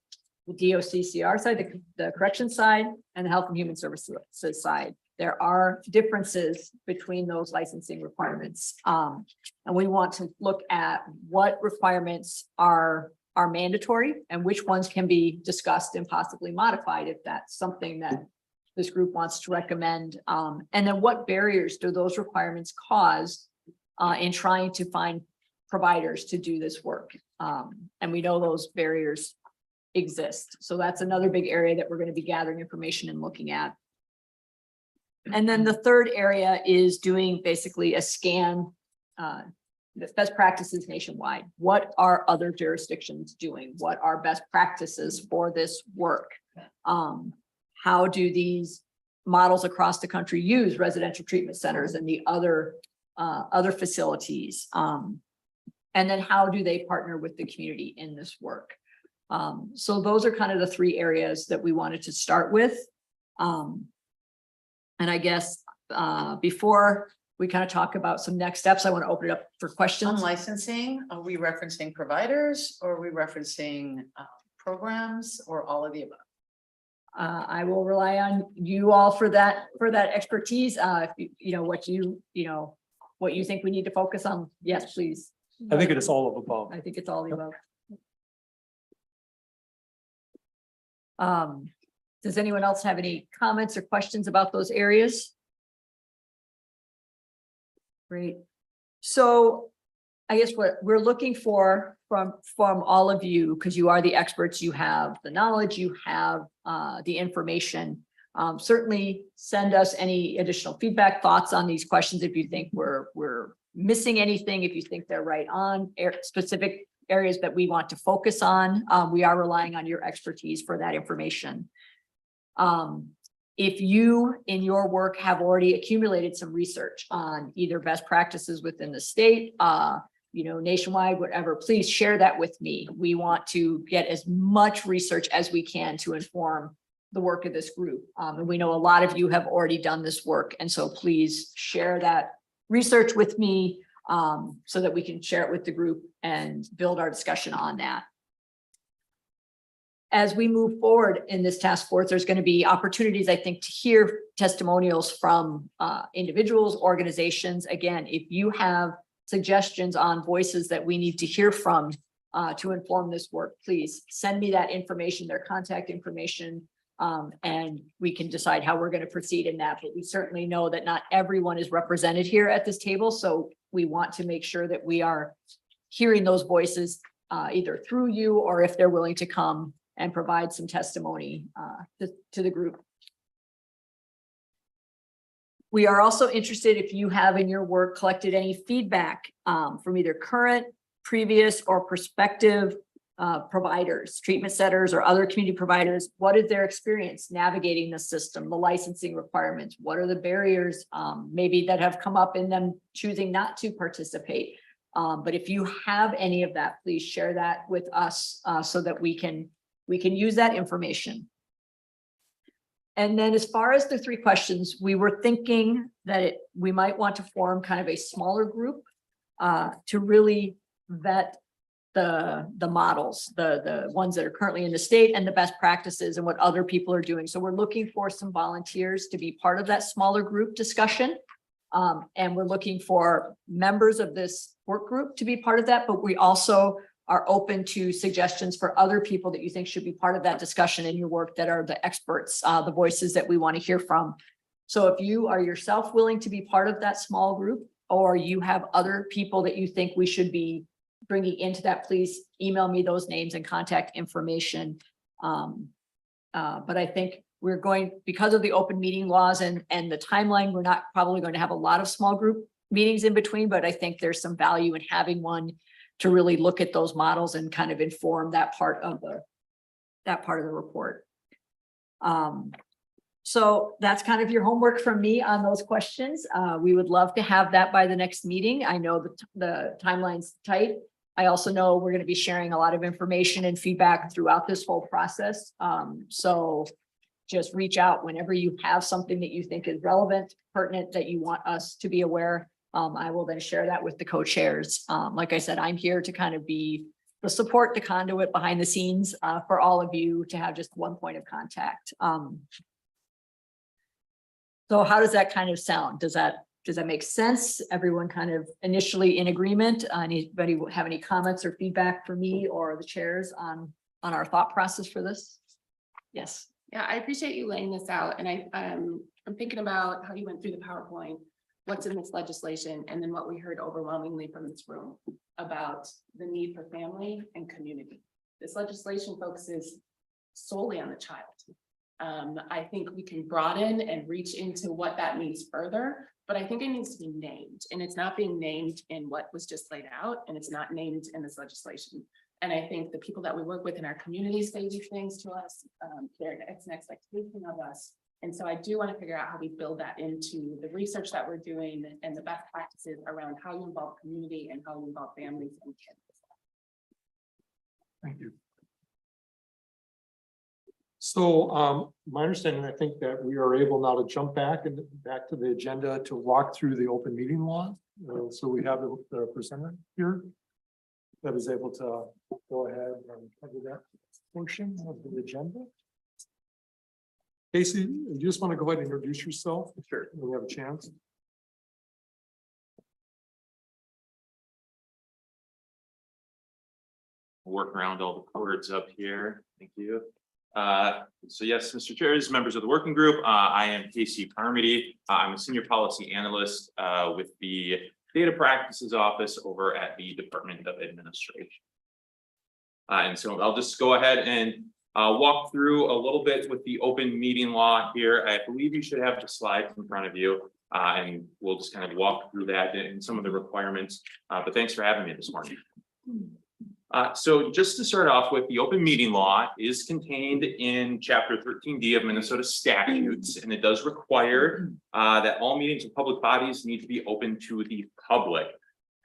[SPEAKER 20] the DOCCR side, the correction side, and the Health and Human Services side. There are differences between those licensing requirements. And we want to look at what requirements are mandatory and which ones can be discussed and possibly modified if that's something that this group wants to recommend. And then what barriers do those requirements cause in trying to find providers to do this work? And we know those barriers exist. So that's another big area that we're going to be gathering information and looking at. And then the third area is doing basically a scan, the best practices nationwide. What are other jurisdictions doing? What are best practices for this work? How do these models across the country use residential treatment centers and the other facilities? And then how do they partner with the community in this work? So those are kind of the three areas that we wanted to start with. And I guess before we kind of talk about some next steps, I want to open it up for
[SPEAKER 13] On
[SPEAKER 20] questions.
[SPEAKER 13] licensing, are we referencing providers or are we referencing programs or all of the above?
[SPEAKER 20] I will rely on you all for that expertise. If you know what you think we need to focus on. Yes, please.
[SPEAKER 2] I think it is all of above.
[SPEAKER 20] I think it's all the above. Does anyone else have any comments or questions about those areas? Great. So I guess what we're looking for from all of you, because you are the experts, you have the knowledge, you have the information. Certainly send us any additional feedback, thoughts on these questions if you think we're missing anything, if you think they're right on specific areas that we want to focus on. We are relying on your expertise for that information. If you in your work have already accumulated some research on either best practices within the state, nationwide, whatever, please share that with me. We want to get as much research as we can to inform the work of this group. And we know a lot of you have already done this work. And so please share that research with me so that we can share it with the group and build our discussion on that. As we move forward in this task force, there's going to be opportunities, I think, to hear testimonials from individuals, organizations. Again, if you have suggestions on voices that we need to hear from to inform this work, please send me that information, their contact information, and we can decide how we're going to proceed in that. But we certainly know that not everyone is represented here at this table, so we want to make sure that we are hearing those voices either through you or if they're willing to come and provide some testimony to the group. We are also interested if you have in your work collected any feedback from either current, previous, or prospective providers, treatment centers, or other community providers. What is their experience navigating the system, the licensing requirements? What are the barriers maybe that have come up in them choosing not to participate? But if you have any of that, please share that with us so that we can use that information. And then as far as the three questions, we were thinking that we might want to form kind of a smaller group to really vet the models, the ones that are currently in the state and the best practices and what other people are doing. So we're looking for some volunteers to be part of that smaller group discussion. And we're looking for members of this work group to be part of that, but we also are open to suggestions for other people that you think should be part of that discussion in your work that are the experts, the voices that we want to hear from. So if you are yourself willing to be part of that small group, or you have other people that you think we should be bringing into that, please email me those names and contact information. But I think we're going, because of the open meeting laws and the timeline, we're not probably going to have a lot of small group meetings in between, but I think there's some value in having one to really look at those models and kind of inform that part of the report. So that's kind of your homework from me on those questions. We would love to have that by the next meeting. I know the timeline's tight. I also know we're going to be sharing a lot of information and feedback throughout this whole process. So just reach out whenever you have something that you think is relevant, pertinent, that you want us to be aware. I will then share that with the co-chairs. Like I said, I'm here to kind of be the support, the conduit behind the scenes for all of you to have just one point of contact. So how does that kind of sound? Does that make sense? Everyone kind of initially in agreement? Anybody have any comments or feedback for me or the chairs on our thought process for this? Yes.
[SPEAKER 12] Yeah, I appreciate you laying this out, and I'm thinking about how you went through the PowerPoint, what's in this legislation, and then what we heard overwhelmingly from this room about the need for family and community. This legislation focuses solely on the child. I think we can broaden and reach into what that means further, but I think it needs to be named, and it's not being named in what was just laid out, and it's not named in this legislation. And I think the people that we work with in our communities say these things to us, it's an expectation of us. And so I do want to figure out how we build that into the research that we're doing and the best practices around how you involve community and how you involve families and kids.
[SPEAKER 2] Thank you. So my understanding, I think that we are able now to jump back to the agenda to walk through the open meeting law. So we have the presenter here that is able to go ahead and cover that portion of the agenda. Casey, you just want to go ahead and introduce yourself? Sure. When we have a chance.
[SPEAKER 3] Work around all the words up here. Thank you. So yes, Mr. Chairs, members of the working group, I am Casey Carmody. I'm a senior policy analyst with the Data Practices Office over at the Department of Administration. And so I'll just go ahead and walk through a little bit with the open meeting law here. I believe you should have the slides in front of you, and we'll just kind of walk through that and some of the requirements. But thanks for having me this morning. So just to start off with, the open meeting law is contained in Chapter 13D of Minnesota statutes, and it does require that all meetings of public bodies need to be open to the public.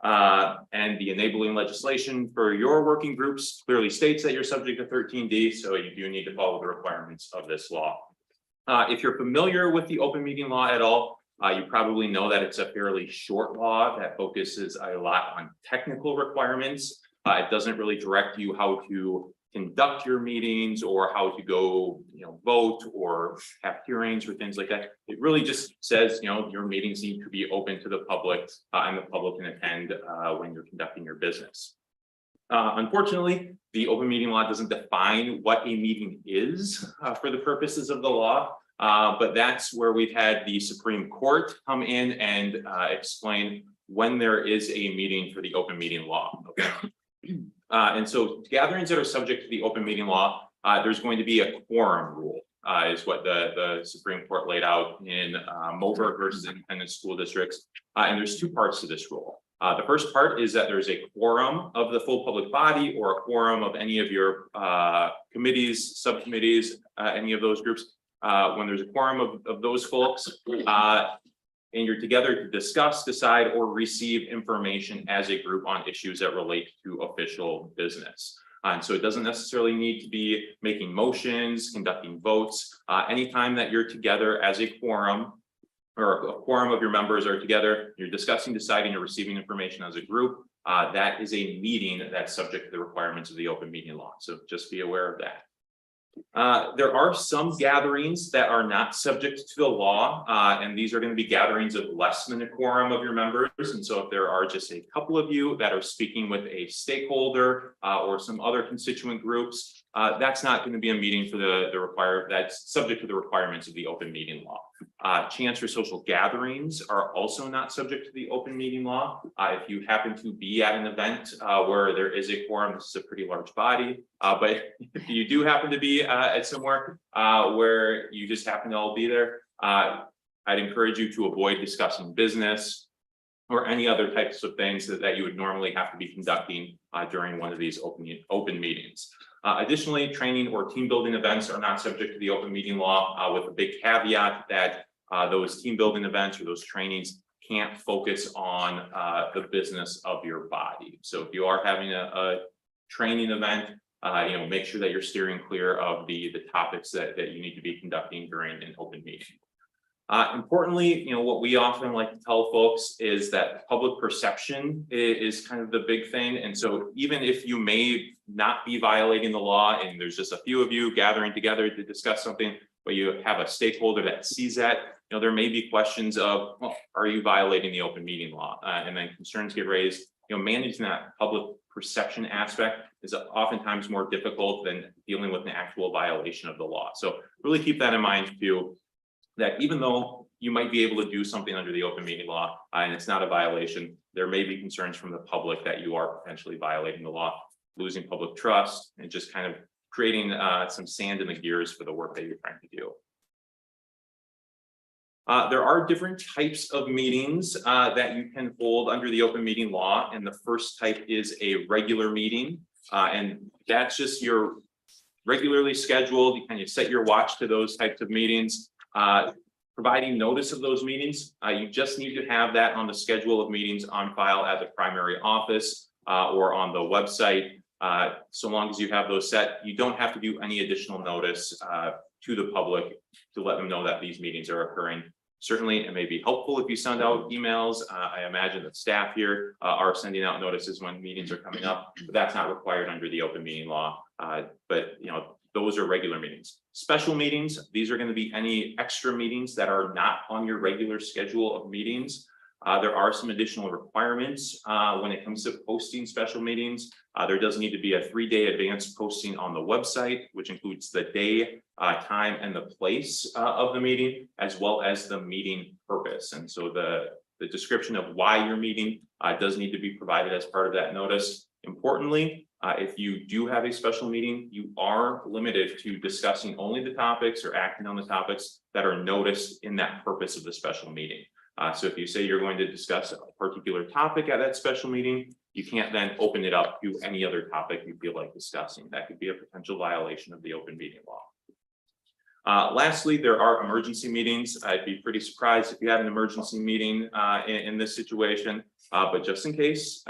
[SPEAKER 3] And the enabling legislation for your working groups clearly states that you're subject to 13D, so you do need to follow the requirements of this law. If you're familiar with the open meeting law at all, you probably know that it's a fairly short law that focuses a lot on technical requirements. It doesn't really direct you how to conduct your meetings or how to go, vote or have hearings or things like that. It really just says, your meetings need to be open to the public and the public can attend when you're conducting your business. Unfortunately, the open meeting law doesn't define what a meeting is for the purposes of the law, but that's where we've had the Supreme Court come in and explain when there is a meeting for the open meeting law. Okay. And so gatherings that are subject to the open meeting law, there's going to be a quorum rule, is what the Supreme Court laid out in Moberg versus Independent School Districts. And there's two parts to this rule. The first part is that there's a quorum of the full public body or a quorum of any of your committees, subcommittees, any of those groups. When there's a quorum of those folks, and you're together to discuss, decide, or receive information as a group on issues that relate to official business. And so it doesn't necessarily need to be making motions, conducting votes. Anytime that you're together as a quorum, or a quorum of your members are together, you're discussing, deciding, or receiving information as a group, that is a meeting that's subject to the requirements of the open meeting law. So just be aware of that. There are some gatherings that are not subject to the law, and these are going to be gatherings of less than a quorum of your members. And so if there are just a couple of you that are speaking with a stakeholder or some other constituent groups, that's not going to be a meeting for that's subject to the requirements of the open meeting law. Chance or social gatherings are also not subject to the open meeting law. If you happen to be at an event where there is a quorum, this is a pretty large body, but if you do happen to be at somewhere where you just happen to all be there, I'd encourage you to avoid discussing business or any other types of things that you would normally have to be conducting during one of these open meetings. Additionally, training or team building events are not subject to the open meeting law, with a big caveat that those team building events or those trainings can't focus on the business of your body. So if you are having a training event, make sure that you're steering clear of the topics that you need to be conducting during an open meeting. Importantly, what we often like to tell folks is that public perception is kind of the big thing. And so even if you may not be violating the law and there's just a few of you gathering together to discuss something, but you have a stakeholder that sees that, there may be questions of, well, are you violating the open meeting law? And then concerns get raised. Managing that public perception aspect is oftentimes more difficult than dealing with an actual violation of the law. So really keep that in mind too, that even though you might be able to do something under the open meeting law and it's not a violation, there may be concerns from the public that you are potentially violating the law, losing public trust, and just kind of creating some sand in the gears for the work that you're trying to do. There are different types of meetings that you can hold under the open meeting law. And the first type is a regular meeting. And that's just your regularly scheduled, you kind of set your watch to those types of meetings. Providing notice of those meetings, you just need to have that on the schedule of meetings on file at the primary office or on the website. So long as you have those set, you don't have to do any additional notice to the public to let them know that these meetings are occurring. Certainly, it may be helpful if you send out emails. I imagine that staff here are sending out notices when meetings are coming up, but that's not required under the open meeting law. But those are regular meetings. Special meetings, these are going to be any extra meetings that are not on your regular schedule of meetings. There are some additional requirements when it comes to posting special meetings. There does need to be a 3-day advance posting on the website, which includes the day, time, and the place of the meeting, as well as the meeting purpose. And so the description of why you're meeting does need to be provided as part of that notice. Importantly, if you do have a special meeting, you are limited to discussing only the topics or acting on the topics that are noticed in that purpose of the special meeting. So if you say you're going to discuss a particular topic at that special meeting, you can't then open it up to any other topic you feel like discussing. That could be a potential violation of the open meeting law. Lastly, there are emergency meetings. I'd be pretty surprised if you had an emergency meeting in this situation, but just in case,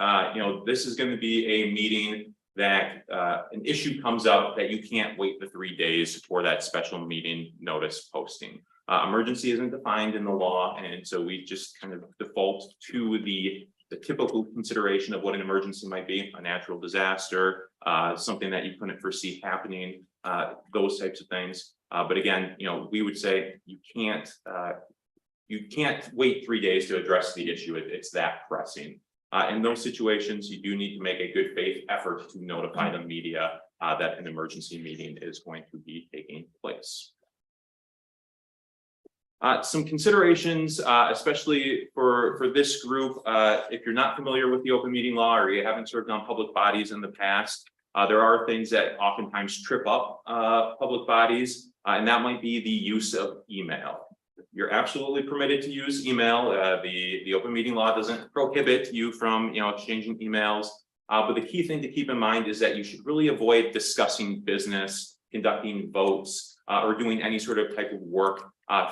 [SPEAKER 3] this is going to be a meeting that an issue comes up that you can't wait the 3 days for that special meeting notice posting. Emergency isn't defined in the law, and so we just kind of default to the typical consideration of what an emergency might be: a natural disaster, something that you couldn't foresee happening, those types of things. But again, we would say you can't wait 3 days to address the issue. It's that pressing. In those situations, you do need to make a good faith effort to notify the media that an emergency meeting is going to be taking place. Some considerations, especially for this group, if you're not familiar with the open meeting law or you haven't served on public bodies in the past, there are things that oftentimes trip up public bodies, and that might be the use of email. You're absolutely permitted to use email. The open meeting law doesn't prohibit you from exchanging emails. But the key thing to keep in mind is that you should really avoid discussing business, conducting votes, or doing any sort of type of work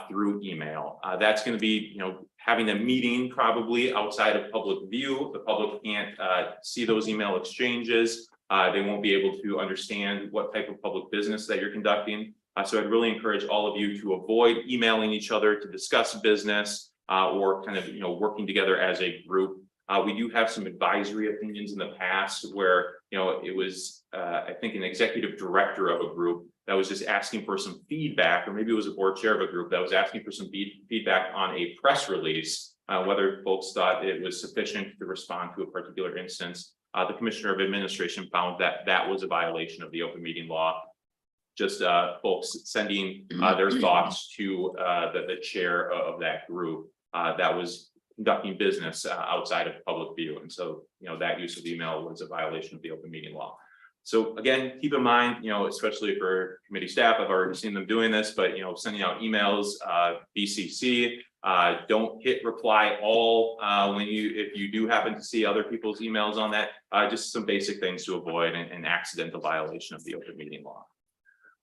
[SPEAKER 3] through email. That's going to be, having a meeting probably outside of public view. The public can't see those email exchanges. They won't be able to understand what type of public business that you're conducting. So I'd really encourage all of you to avoid emailing each other to discuss business or kind of, working together as a group. We do have some advisory opinions in the past where, it was, I think, an executive director of a group that was just asking for some feedback, or maybe it was a board chair of a group that was asking for some feedback on a press release, whether folks thought it was sufficient to respond to a particular instance. The Commissioner of Administration found that that was a violation of the open meeting law. Just folks sending their thoughts to the chair of that group that was conducting business outside of public view. And so, that use of email was a violation of the open meeting law. So again, keep in mind, especially for committee staff, I've already seen them doing this, but, sending out emails, BCC, don't hit reply all if you do happen to see other people's emails on that, just some basic things to avoid an accidental violation of the open meeting law.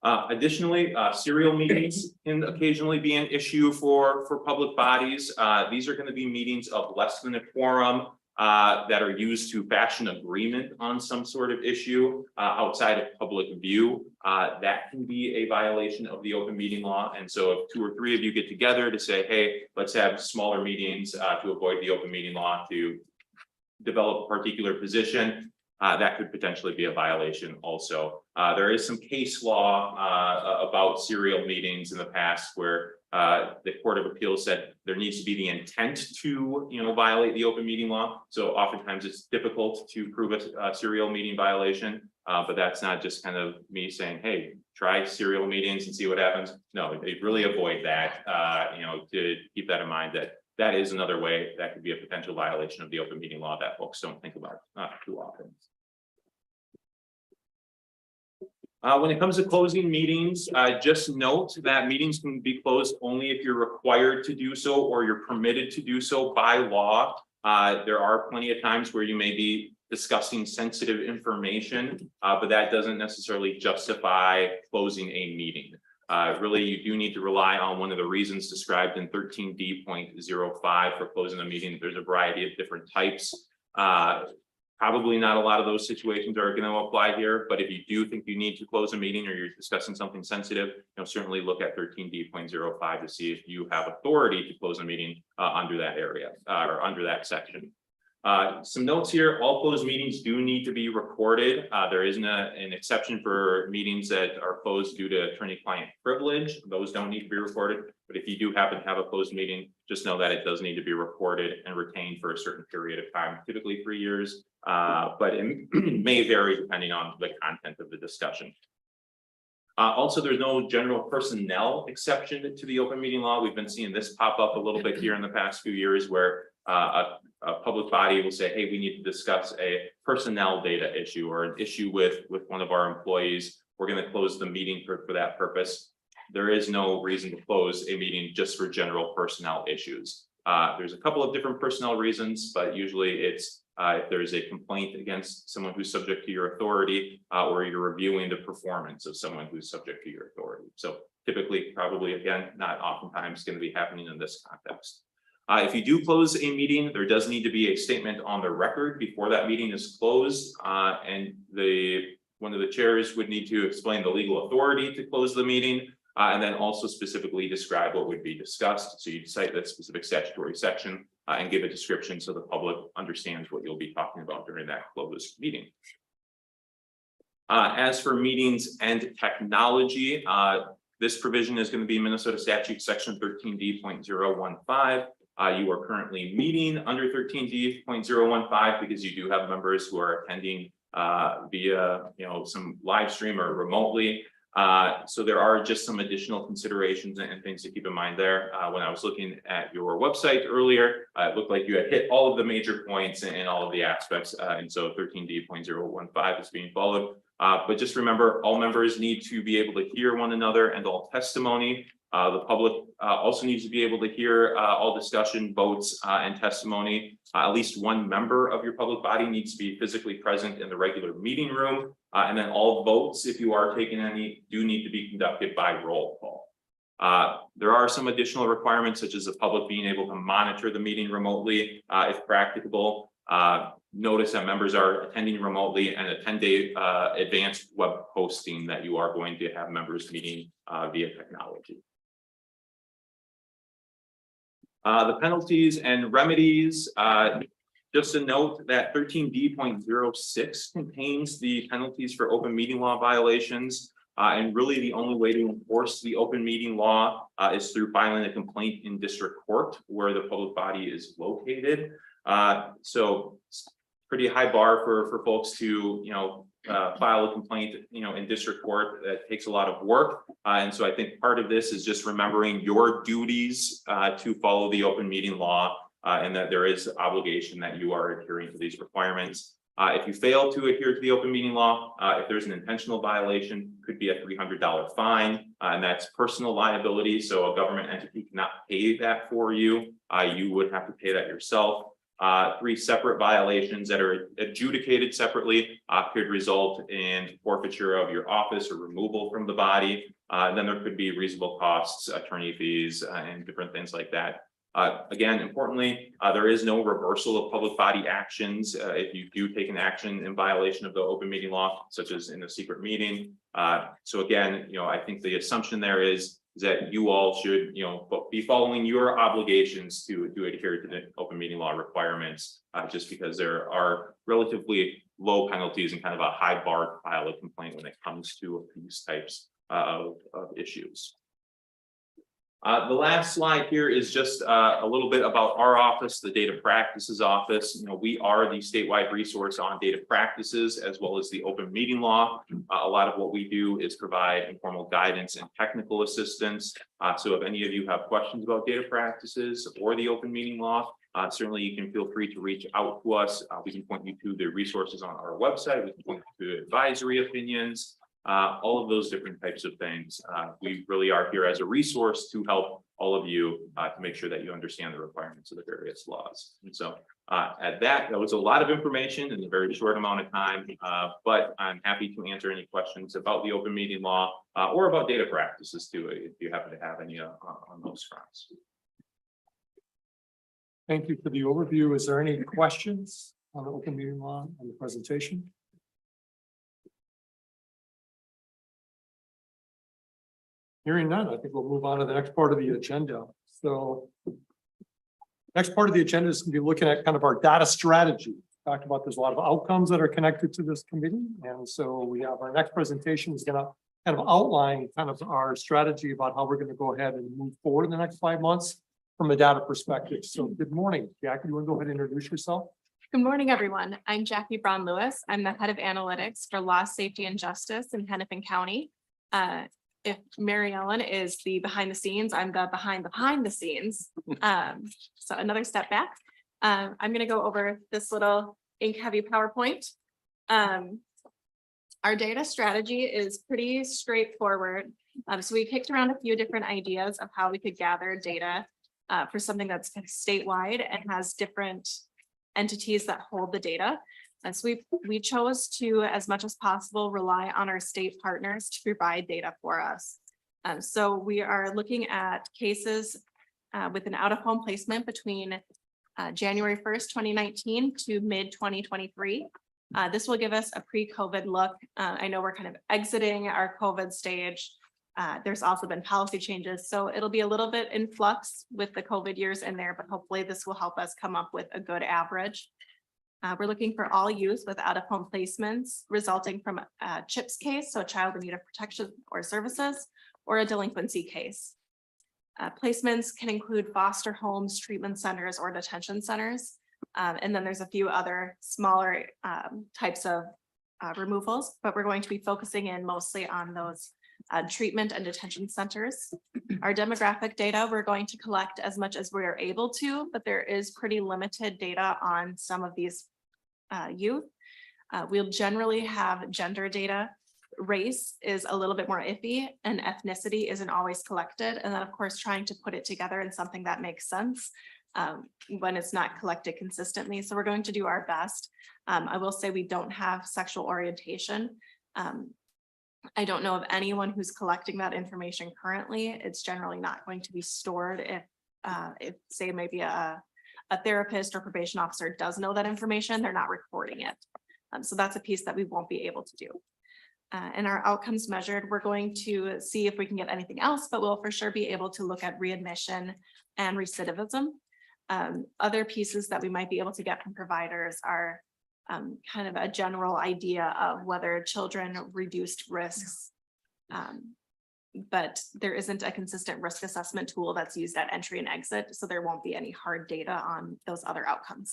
[SPEAKER 3] Additionally, serial meetings can occasionally be an issue for public bodies. These are going to be meetings of less than a quorum that are used to fashion agreement on some sort of issue outside of public view. That can be a violation of the open meeting law. And so if 2 or 3 of you get together to say, hey, let's have smaller meetings to avoid the open meeting law to develop a particular position, that could potentially be a violation also. There is some case law about serial meetings in the past where the Court of Appeals said there needs to be the intent to, violate the open meeting law. So oftentimes it's difficult to prove a serial meeting violation, but that's not just kind of me saying, hey, try serial meetings and see what happens. No, they really avoid that, to keep that in mind that that is another way that could be a potential violation of the open meeting law that folks don't think about too often. When it comes to closing meetings, just note that meetings can be closed only if you're required to do so or you're permitted to do so by law. There are plenty of times where you may be discussing sensitive information, but that doesn't necessarily justify closing a meeting. Really, you do need to rely on one of the reasons described in 13D.05 for closing a meeting. There's a variety of different types. Probably not a lot of those situations are going to apply here, but if you do think you need to close a meeting or you're discussing something sensitive, certainly look at 13D.05 to see if you have authority to close a meeting under that area or under that section. Some notes here, all closed meetings do need to be recorded. There isn't an exception for meetings that are closed due to attorney-client privilege. Those don't need to be recorded. But if you do happen to have a closed meeting, just know that it does need to be recorded and retained for a certain period of time, typically 3 years. But it may vary depending on the content of the discussion. Also, there's no general personnel exception to the open meeting law. We've been seeing this pop up a little bit here in the past few years where a public body will say, hey, we need to discuss a personnel data issue or an issue with one of our employees. We're going to close the meeting for that purpose. There is no reason to close a meeting just for general personnel issues. There's a couple of different personnel reasons, but usually it's if there's a complaint against someone who's subject to your authority or you're reviewing the performance of someone who's subject to your authority. So typically, probably, again, not oftentimes going to be happening in this context. If you do close a meeting, there does need to be a statement on the record before that meeting is closed. And one of the chairs would need to explain the legal authority to close the meeting. And then also specifically describe what would be discussed. So you cite that specific statutory section and give a description so the public understands what you'll be talking about during that closed meeting. As for meetings and technology, this provision is going to be Minnesota Statute Section 13D.015. You are currently meeting under 13D.015 because you do have members who are attending via some live stream or remotely. So there are just some additional considerations and things to keep in mind there. When I was looking at your website earlier, it looked like you had hit all of the major points and all of the aspects. And so 13D.015 is being followed. But just remember, all members need to be able to hear one another and all testimony. The public also needs to be able to hear all discussion, votes, and testimony. At least one member of your public body needs to be physically present in the regular meeting room. And then all votes, if you are taking any, do need to be conducted by roll call. There are some additional requirements, such as the public being able to monitor the meeting remotely, if practicable. Notice that members are attending remotely and a 10-day advanced web hosting that you are going to have members meeting via technology. The penalties and remedies, just a note that 13D.06 contains the penalties for open meeting law violations. And really the only way to enforce the open meeting law is through filing a complaint in district court where the public body is located. So it's pretty high bar for folks to, file a complaint, in district court. That takes a lot of work. And so I think part of this is just remembering your duties to follow the open meeting law and that there is obligation that you are adhering to these requirements. If you fail to adhere to the open meeting law, if there's an intentional violation, could be a $300 fine, and that's personal liability. So a government entity cannot pay that for you. You would have to pay that yourself. 3 separate violations that are adjudicated separately could result in forfeiture of your office or removal from the body. And then there could be reasonable costs, attorney fees, and different things like that. Again, importantly, there is no reversal of public body actions if you do take an action in violation of the open meeting law, such as in a secret meeting. So again, I think the assumption there is that you all should, be following your obligations to adhere to the open meeting law requirements, just because there are relatively low penalties and kind of a high bar to file a complaint when it comes to these types of issues. The last slide here is just a little bit about our office, the Data Practices Office. We are the statewide resource on data practices as well as the open meeting law. A lot of what we do is provide informal guidance and technical assistance. So if any of you have questions about data practices or the open meeting law, certainly you can feel free to reach out to us. We can point you to the resources on our website. We can point you to advisory opinions. All of those different types of things. We really are here as a resource to help all of you to make sure that you understand the requirements of the various laws. And so that was a lot of information in a very short amount of time, but I'm happy to answer any questions about the open meeting law or about data practices too, if you happen to have any on those fronts.
[SPEAKER 2] Thank you for the overview. Is there any questions on the open meeting law on the presentation? Hearing none, I think we'll move on to the next part of the agenda. So next part of the agenda is going to be looking at kind of our data strategy. Talked about there's a lot of outcomes that are connected to this committee. And so we have our next presentation is going to kind of outline kind of our strategy about how we're going to go ahead and move forward in the next 5 months from a data perspective. So good morning, Jackie. You want to go ahead and introduce yourself?
[SPEAKER 4] Good morning, everyone. I'm Jackie Braun Lewis. I'm the head of analytics for Law, Safety, and Justice in Hennepin County. If Mary Ellen is the behind the scenes, I'm the behind the scenes. So another step back. I'm going to go over this little ink heavy PowerPoint. Our data strategy is pretty straightforward. So we picked around a few different ideas of how we could gather data for something that's kind of statewide and has different entities that hold the data. And so we chose to, as much as possible, rely on our state partners to provide data for us. So we are looking at cases with an out-of-home placement between January 1st, 2019 to mid-2023. This will give us a pre-COVID look. I know we're kind of exiting our COVID stage. There's also been policy changes, so it'll be a little bit in flux with the COVID years in there, but hopefully this will help us come up with a good average. We're looking for all youth with out-of-home placements resulting from a CHIPS case, so a child in need of protection or services, or a delinquency case. Placements can include foster homes, treatment centers, or detention centers. And then there's a few other smaller types of removals, but we're going to be focusing in mostly on those treatment and detention centers. Our demographic data, we're going to collect as much as we are able to, but there is pretty limited data on some of these youth. We'll generally have gender data. Race is a little bit more iffy and ethnicity isn't always collected. And then of course, trying to put it together in something that makes sense when it's not collected consistently. So we're going to do our best. I will say we don't have sexual orientation. I don't know of anyone who's collecting that information currently. It's generally not going to be stored if say maybe a therapist or probation officer does know that information, they're not recording it. So that's a piece that we won't be able to do. And our outcomes measured, we're going to see if we can get anything else, but we'll for sure be able to look at readmission and recidivism. Other pieces that we might be able to get from providers are kind of a general idea of whether children reduced risks. But there isn't a consistent risk assessment tool that's used at entry and exit, so there won't be any hard data on those other outcomes.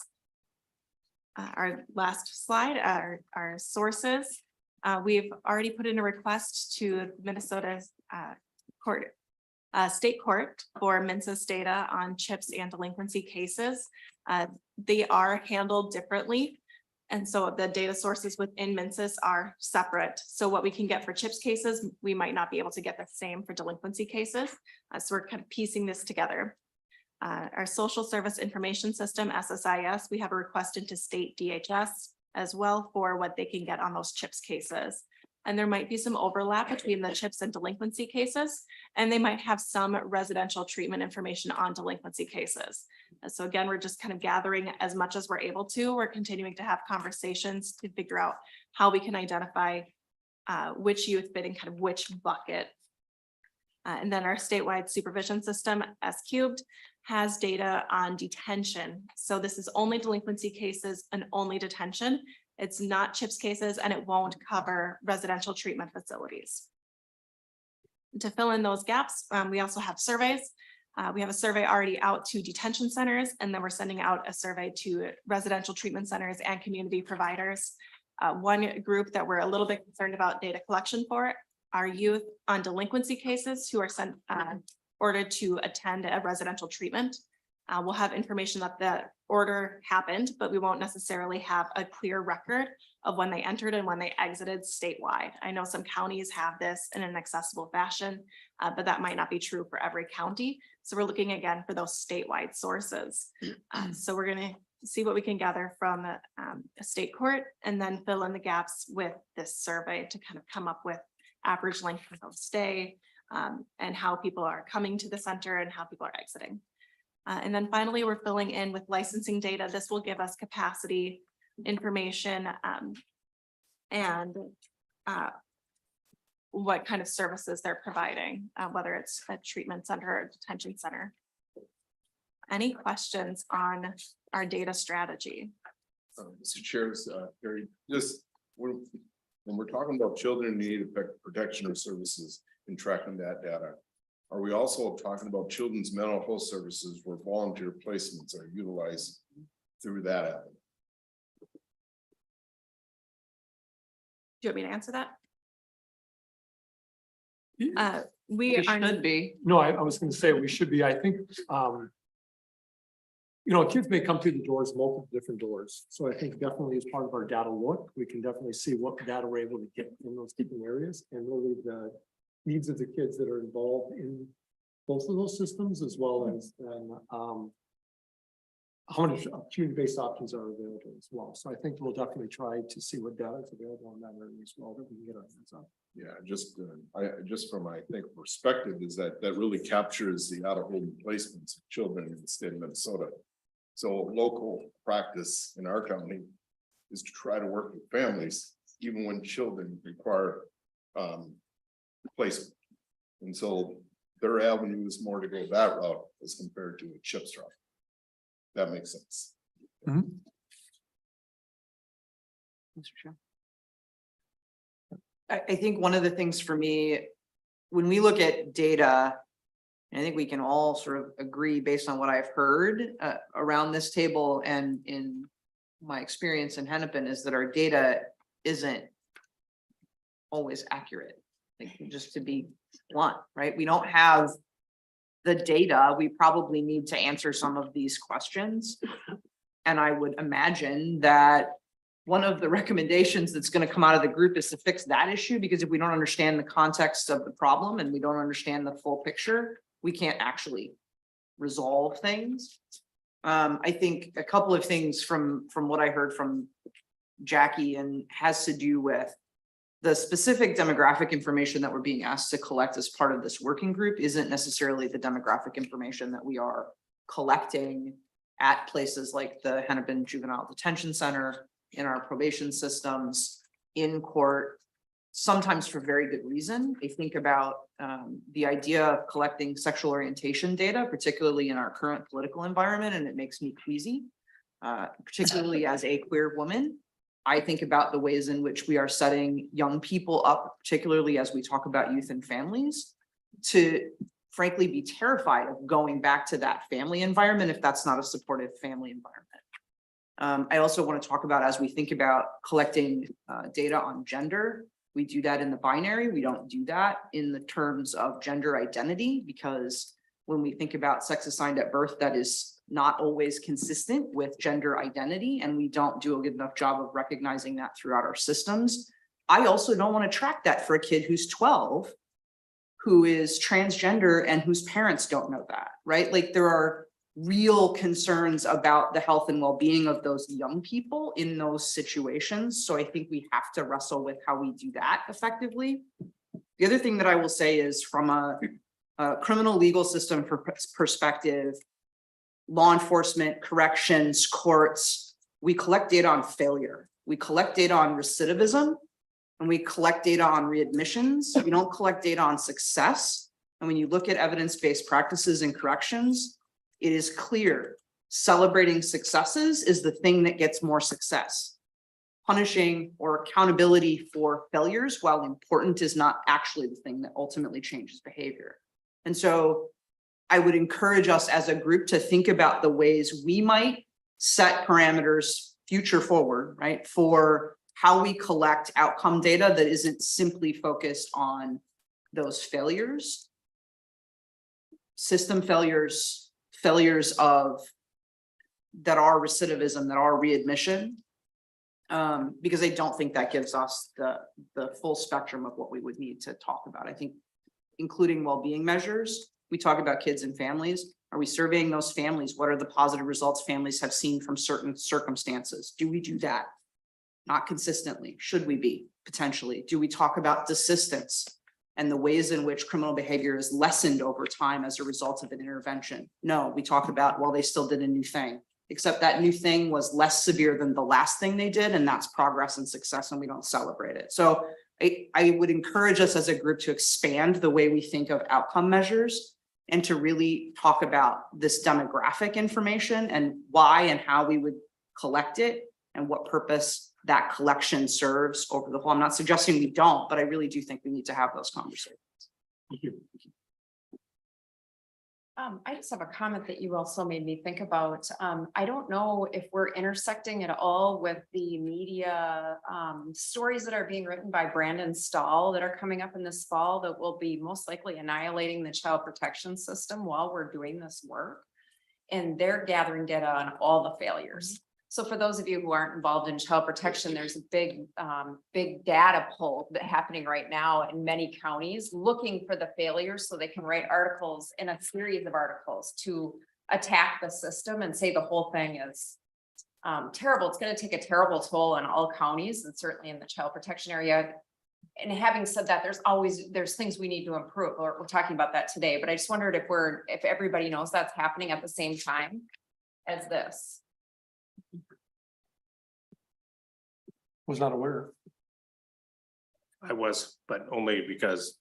[SPEAKER 4] Our last slide are our sources. We've already put in a request to Minnesota's state court for MNCIS data on CHIPS and delinquency cases. They are handled differently. And so the data sources within MNCIS are separate. So what we can get for CHIPS cases, we might not be able to get the same for delinquency cases. So we're kind of piecing this together. Our social service information system, SSIS, we have a request into state DHS as well for what they can get on those CHIPS cases. And there might be some overlap between the CHIPS and delinquency cases, and they might have some residential treatment information on delinquency cases. And so again, we're just kind of gathering as much as we're able to. We're continuing to have conversations to figure out how we can identify which youth fit in kind of which bucket. And then our statewide supervision system, S cubed, has data on detention. So this is only delinquency cases and only detention. It's not CHIPS cases, and it won't cover residential treatment facilities. To fill in those gaps, we also have surveys. We have a survey already out to detention centers, and then we're sending out a survey to residential treatment centers and community providers. One group that we're a little bit concerned about data collection for are youth on delinquency cases who are sent ordered to attend a residential treatment. We'll have information that the order happened, but we won't necessarily have a clear record of when they entered and when they exited statewide. I know some counties have this in an accessible fashion, but that might not be true for every county. So we're looking again for those statewide sources. So we're going to see what we can gather from a state court and then fill in the gaps with this survey to kind of come up with average length of stay and how people are coming to the center and how people are exiting. And then finally, we're filling in with licensing data. This will give us capacity information and what kind of services they're providing, whether it's a treatment center or detention center. Any questions on our data strategy?
[SPEAKER 5] Mr. Chair, Gary, just when we're talking about children in need of protection or services and tracking that data, are we also talking about children's mental health services where volunteer placements are utilized through that avenue?
[SPEAKER 4] Do you want me to answer that?
[SPEAKER 2] We
[SPEAKER 4] should
[SPEAKER 2] be. No, I was going to say we should be. I think, you know, kids may come through the doors, multiple different doors. So I think definitely as part of our data look, we can definitely see what data we're able to get in those different areas and really the needs of the kids that are involved in both of those systems, as well as how many community-based options are available as well. So I think we'll definitely try to see what data is available in that area as well that we can get our hands on.
[SPEAKER 5] Yeah, just from my perspective is that really captures the out of home placements of children in the state of Minnesota. So local practice in our county is to try to work with families, even when children require placement. And so their avenue is more to go that route as compared to a CHIPS route. That makes sense.
[SPEAKER 18] Mr. Chair. I think one of the things for me, when we look at data, and I think we can all sort of agree based on what I've heard around this table and in my experience in Hennepin, is that our data isn't always accurate. Like, just to be blunt, right? We don't have the data. We probably need to answer some of these questions. And I would imagine that one of the recommendations that's going to come out of the group is to fix that issue, because if we don't understand the context of the problem and we don't understand the full picture, we can't actually resolve things. I think a couple of things from what I heard from Jackie and has to do with the specific demographic information that we're being asked to collect as part of this working group isn't necessarily the demographic information that we are collecting at places like the Hennepin Juvenile Detention Center, in our probation systems, in court, sometimes for very good reason. I think about the idea of collecting sexual orientation data, particularly in our current political environment, and it makes me queasy, particularly as a queer woman. I think about the ways in which we are setting young people up, particularly as we talk about youth and families, to frankly be terrified of going back to that family environment if that's not a supportive family environment. I also want to talk about, as we think about collecting data on gender, we do that in the binary. We don't do that in the terms of gender identity, because when we think about sex assigned at birth, that is not always consistent with gender identity, and we don't do a good enough job of recognizing that throughout our systems. I also don't want to track that for a kid who's 12, who is transgender and whose parents don't know that, right? Like, there are real concerns about the health and well-being of those young people in those situations. So I think we have to wrestle with how we do that effectively. The other thing that I will say is from a criminal legal system perspective, law enforcement, corrections, courts, we collect data on failure. We collect data on recidivism, and we collect data on readmissions. We don't collect data on success. And when you look at evidence-based practices in corrections, it is clear celebrating successes is the thing that gets more success. Punishing or accountability for failures, while important, is not actually the thing that ultimately changes behavior. And so I would encourage us as a group to think about the ways we might set parameters future forward, right, for how we collect outcome data that isn't simply focused on those failures, system failures, failures of that are recidivism, that are readmission, because I don't think that gives us the full spectrum of what we would need to talk about. I think including well-being measures, we talk about kids and families. Are we surveying those families? What are the positive results families have seen from certain circumstances? Do we do that? Not consistently. Should we be? Potentially. Do we talk about desistance and the ways in which criminal behavior is lessened over time as a result of an intervention? No, we talk about, well, they still did a new thing, except that new thing was less severe than the last thing they did, and that's progress and success, and we don't celebrate it. So I would encourage us as a group to expand the way we think of outcome measures and to really talk about this demographic information and why and how we would collect it and what purpose that collection serves over the whole. I'm not suggesting we don't, but I really do think we need to have those conversations.
[SPEAKER 2] Thank you.
[SPEAKER 9] I just have a comment that you also made me think about. I don't know if we're intersecting at all with the media stories that are being written by Brandon Stahl that are coming up in this fall that will be most likely annihilating the child protection system while we're doing this work. And they're gathering data on all the failures. So for those of you who aren't involved in child protection, there's a big data pull happening right now in many counties looking for the failures so they can write articles in a series of articles to attack the system and say the whole thing is terrible. It's going to take a terrible toll on all counties and certainly in the child protection area. And having said that, there's things we need to improve. We're talking about that today, but I just wondered if everybody knows that's happening at the same time as this.
[SPEAKER 2] Was not aware.
[SPEAKER 1] I was, but only because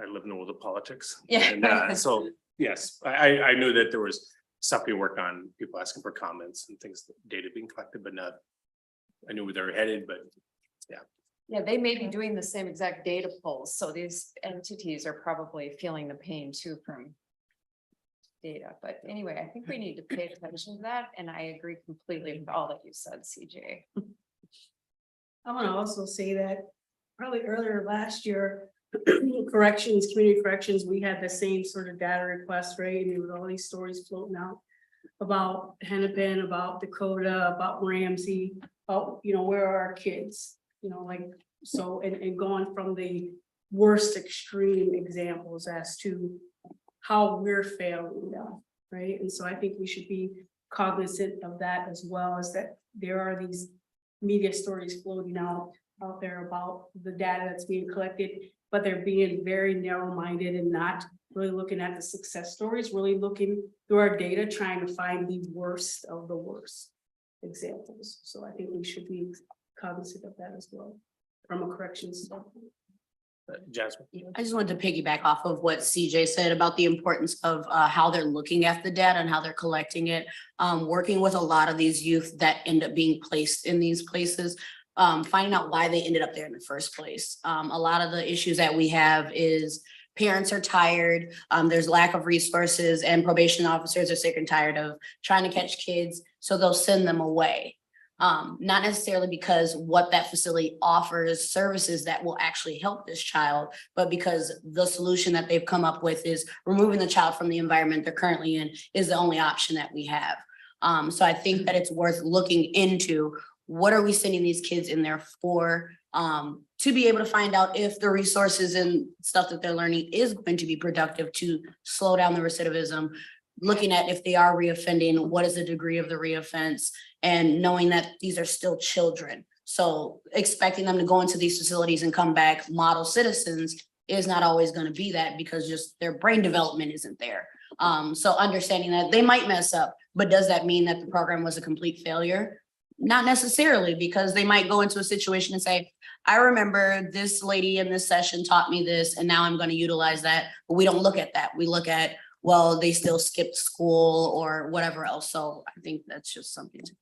[SPEAKER 1] I live in the world of politics.
[SPEAKER 9] Yeah.
[SPEAKER 1] And so, yes, I knew that there was stuff we work on, people asking for comments and things, data being collected, but not, I knew where they were headed, but yeah.
[SPEAKER 9] Yeah, they may be doing the same exact data polls, so these entities are probably feeling the pain too from data, but anyway, I think we need to pay attention to that, and I agree completely with all that you said, CJ.
[SPEAKER 6] I want to also say that probably earlier last year, community corrections, we had the same sort of data request, right? And there was all these stories floating out about Hennepin, about Dakota, about Ramsey, about, where are our kids? So, and going from the worst extreme examples as to how we're failing them, right? And so I think we should be cognizant of that as well, as that there are these media stories floating out there about the data that's being collected, but they're being very narrow-minded and not really looking at the success stories, really looking through our data, trying to find the worst of the worst examples. So I think we should be cognizant of that as well from a corrections standpoint.
[SPEAKER 1] Jasmine.
[SPEAKER 7] I just wanted to piggyback off of what CJ said about the importance of how they're looking at the data and how they're collecting it. Working with a lot of these youth that end up being placed in these places, finding out why they ended up there in the first place. A lot of the issues that we have is parents are tired, there's lack of resources, and probation officers are sick and tired of trying to catch kids, so they'll send them away. Not necessarily because what that facility offers services that will actually help this child, but because the solution that they've come up with is removing the child from the environment they're currently in is the only option that we have. So I think that it's worth looking into what are we sending these kids in there for, to be able to find out if the resources and stuff that they're learning is going to be productive to slow down the recidivism, looking at if they are reoffending, what is the degree of the reoffense? And knowing that these are still children. So expecting them to go into these facilities and come back model citizens is not always gonna be that because just their brain development isn't there. So understanding that they might mess up, but does that mean that the program was a complete failure? Not necessarily, because they might go into a situation and say, I remember this lady in this session taught me this, and now I'm gonna utilize that. But we don't look at that. We look at, well, they still skipped school or whatever else. So I think that's just something to.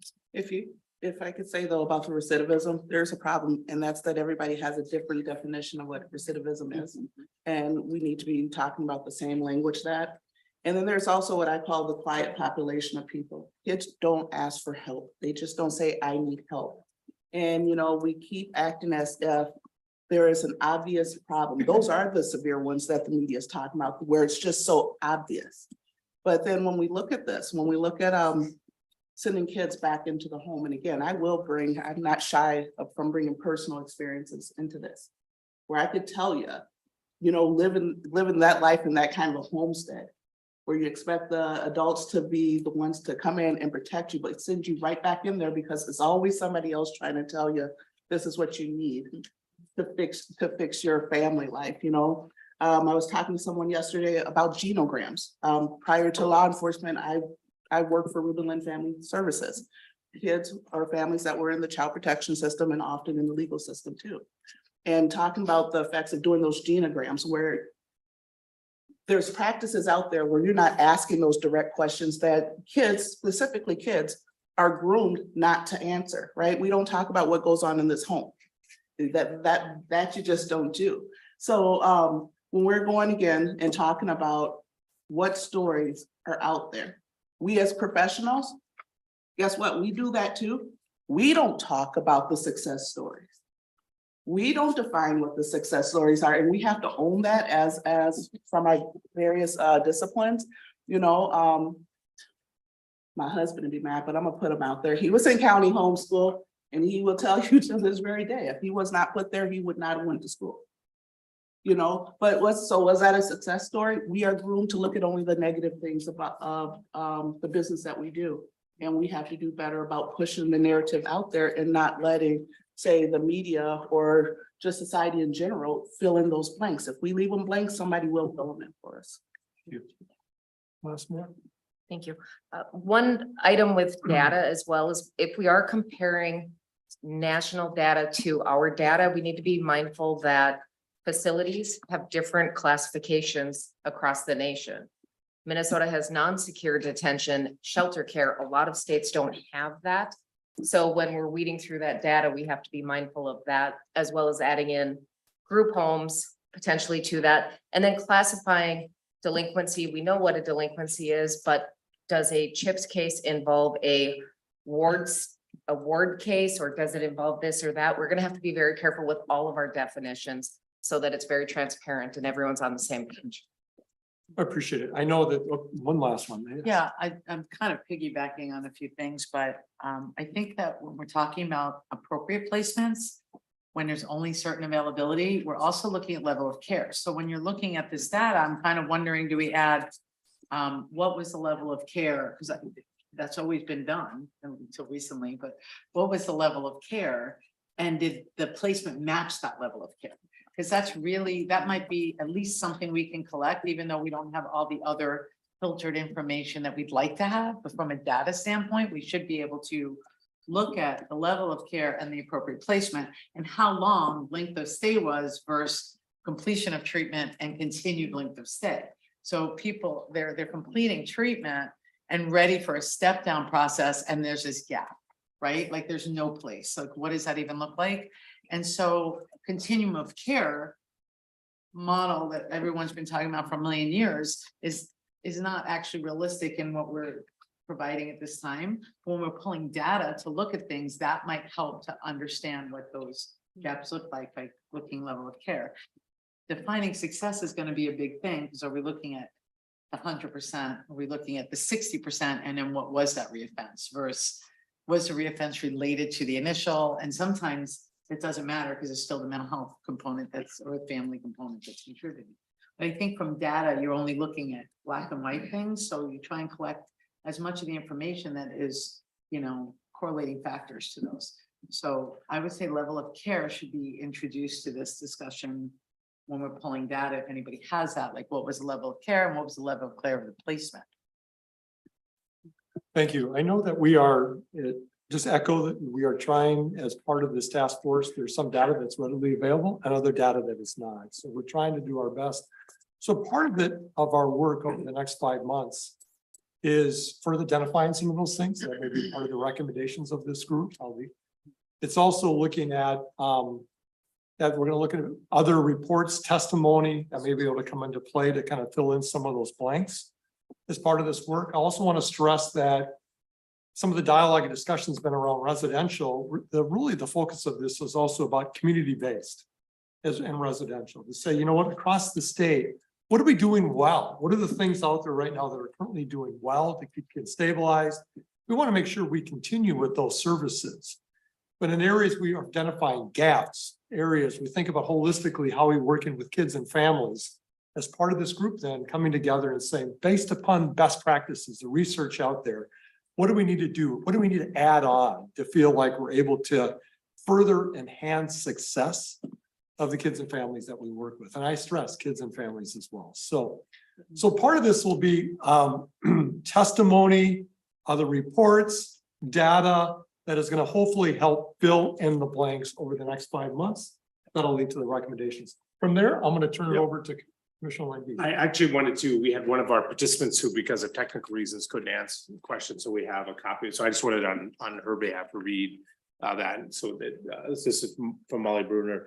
[SPEAKER 19] If I could say though about the recidivism, there's a problem, and that's that everybody has a different definition of what recidivism is. And we need to be talking about the same language that. And then there's also what I call the quiet population of people. Kids don't ask for help. They just don't say, I need help. And, you know, we keep acting as if there is an obvious problem. Those are the severe ones that the media is talking about, where it's just so obvious. But then when we look at this, when we look at sending kids back into the home, and again, I'm not shy from bringing personal experiences into this, where I could tell you, you know, living that life in that kind of a homestead, where you expect the adults to be the ones to come in and protect you, but send you right back in there because it's always somebody else trying to tell you, this is what you need to fix your family life, you know? I was talking to someone yesterday about genograms. Prior to law enforcement, I worked for Reuben Lynn Family Services. Kids or families that were in the child protection system and often in the legal system too. And talking about the effects of doing those genograms, where there's practices out there where you're not asking those direct questions that kids, specifically kids, are groomed not to answer, right? We don't talk about what goes on in this home. That you just don't do. So when we're going again and talking about what stories are out there, we as professionals, guess what? We do that too. We don't talk about the success stories. We don't define what the success stories are, and we have to own that as from our various disciplines. You know, my husband would be mad, but I'm gonna put him out there. He was in county homeschool, and he will tell you to this very day, if he was not put there, he would not have went to school. You know, but was that a success story? We are groomed to look at only the negative things about the business that we do. And we have to do better about pushing the narrative out there and not letting, say, the media or just society in general fill in those blanks. If we leave them blank, somebody will fill them in for us.
[SPEAKER 2] Last one.
[SPEAKER 9] Thank you. One item with data as well is if we are comparing national data to our data, we need to be mindful that facilities have different classifications across the nation. Minnesota has non-secure detention, shelter care. A lot of states don't have that. So when we're weeding through that data, we have to be mindful of that, as well as adding in group homes potentially to that. And then classifying delinquency. We know what a delinquency is, but does a CHIPS case involve a ward case, or does it involve this or that? We're going to have to be very careful with all of our definitions so that it's very transparent and everyone's on the same page.
[SPEAKER 2] I appreciate it. I know that, one last one.
[SPEAKER 13] Yeah, I'm kind of piggybacking on a few things, but I think that when we're talking about appropriate placements, when there's only certain availability, we're also looking at level of care. So when you're looking at this data, I'm kind of wondering, do we add, what was the level of care? Because that's always been done until recently, but what was the level of care? And did the placement match that level of care? Because that might be at least something we can collect, even though we don't have all the other filtered information that we'd like to have. But from a data standpoint, we should be able to look at the level of care and the appropriate placement and how long length of stay was versus completion of treatment and continued length of stay. So people, they're completing treatment and ready for a step down process, and there's this gap, right? Like there's no place. Like, what does that even look like? And so continuum of care model that everyone's been talking about for a million years is not actually realistic in what we're providing at this time. When we're pulling data to look at things, that might help to understand what those gaps look like by looking level of care. Defining success is going to be a big thing, because are we looking at 100%? Are we looking at the 60%? And then what was that reoffense versus was the reoffense related to the initial? And sometimes it doesn't matter because it's still the mental health component or the family component that's contributing. I think from data, you're only looking at black and white things, so you try and collect as much of the information that is, you know, correlating factors to those. So I would say level of care should be introduced to this discussion when we're pulling data, if anybody has that, like what was the level of care and what was the level of care of the placement?
[SPEAKER 2] Thank you. I know that we are, just echo that we are trying as part of this task force, there's some data that's readily available and other data that is not. So we're trying to do our best. So part of it, of our work over the next 5 months is further identifying some of those things that may be part of the recommendations of this group. It's also looking at, that we're gonna look at other reports, testimony that may be able to come into play to kind of fill in some of those blanks as part of this work. I also want to stress that some of the dialogue and discussion has been around residential. Really the focus of this is also about community-based and residential, to say, you know what, across the state, what are we doing well? What are the things out there right now that are currently doing well to keep kids stabilized? We want to make sure we continue with those services. But in areas we are identifying gaps, areas we think about holistically how we working with kids and families as part of this group, then coming together and saying, based upon best practices, the research out there, what do we need to do? What do we need to add on to feel like we're able to further enhance success of the kids and families that we work with? And I stress kids and families as well. So part of this will be testimony, other reports, data that is going to hopefully help fill in the blanks over the next 5 months. That'll lead to the recommendations. From there, I'm going to turn it over to Commissioner Langy.
[SPEAKER 1] I actually wanted to, we had one of our participants who, because of technical reasons, couldn't answer the question, so we have a copy. So I just wanted on her behalf to read that, so that this is from Molly Bruner.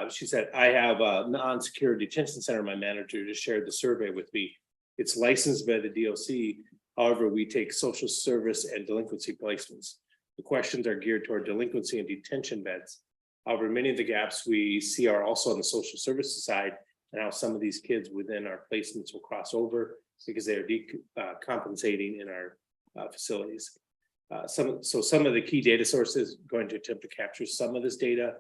[SPEAKER 1] She said, I have a non-secure detention center. My manager just shared the survey with me. It's licensed by the DOC. However, we take social service and delinquency placements. The questions are geared toward delinquency and detention beds. However, many of the gaps we see are also on the social services side, and how some of these kids within our placements will cross over because they are compensating in our facilities. Some of the key data sources going to attempt to capture some of this data.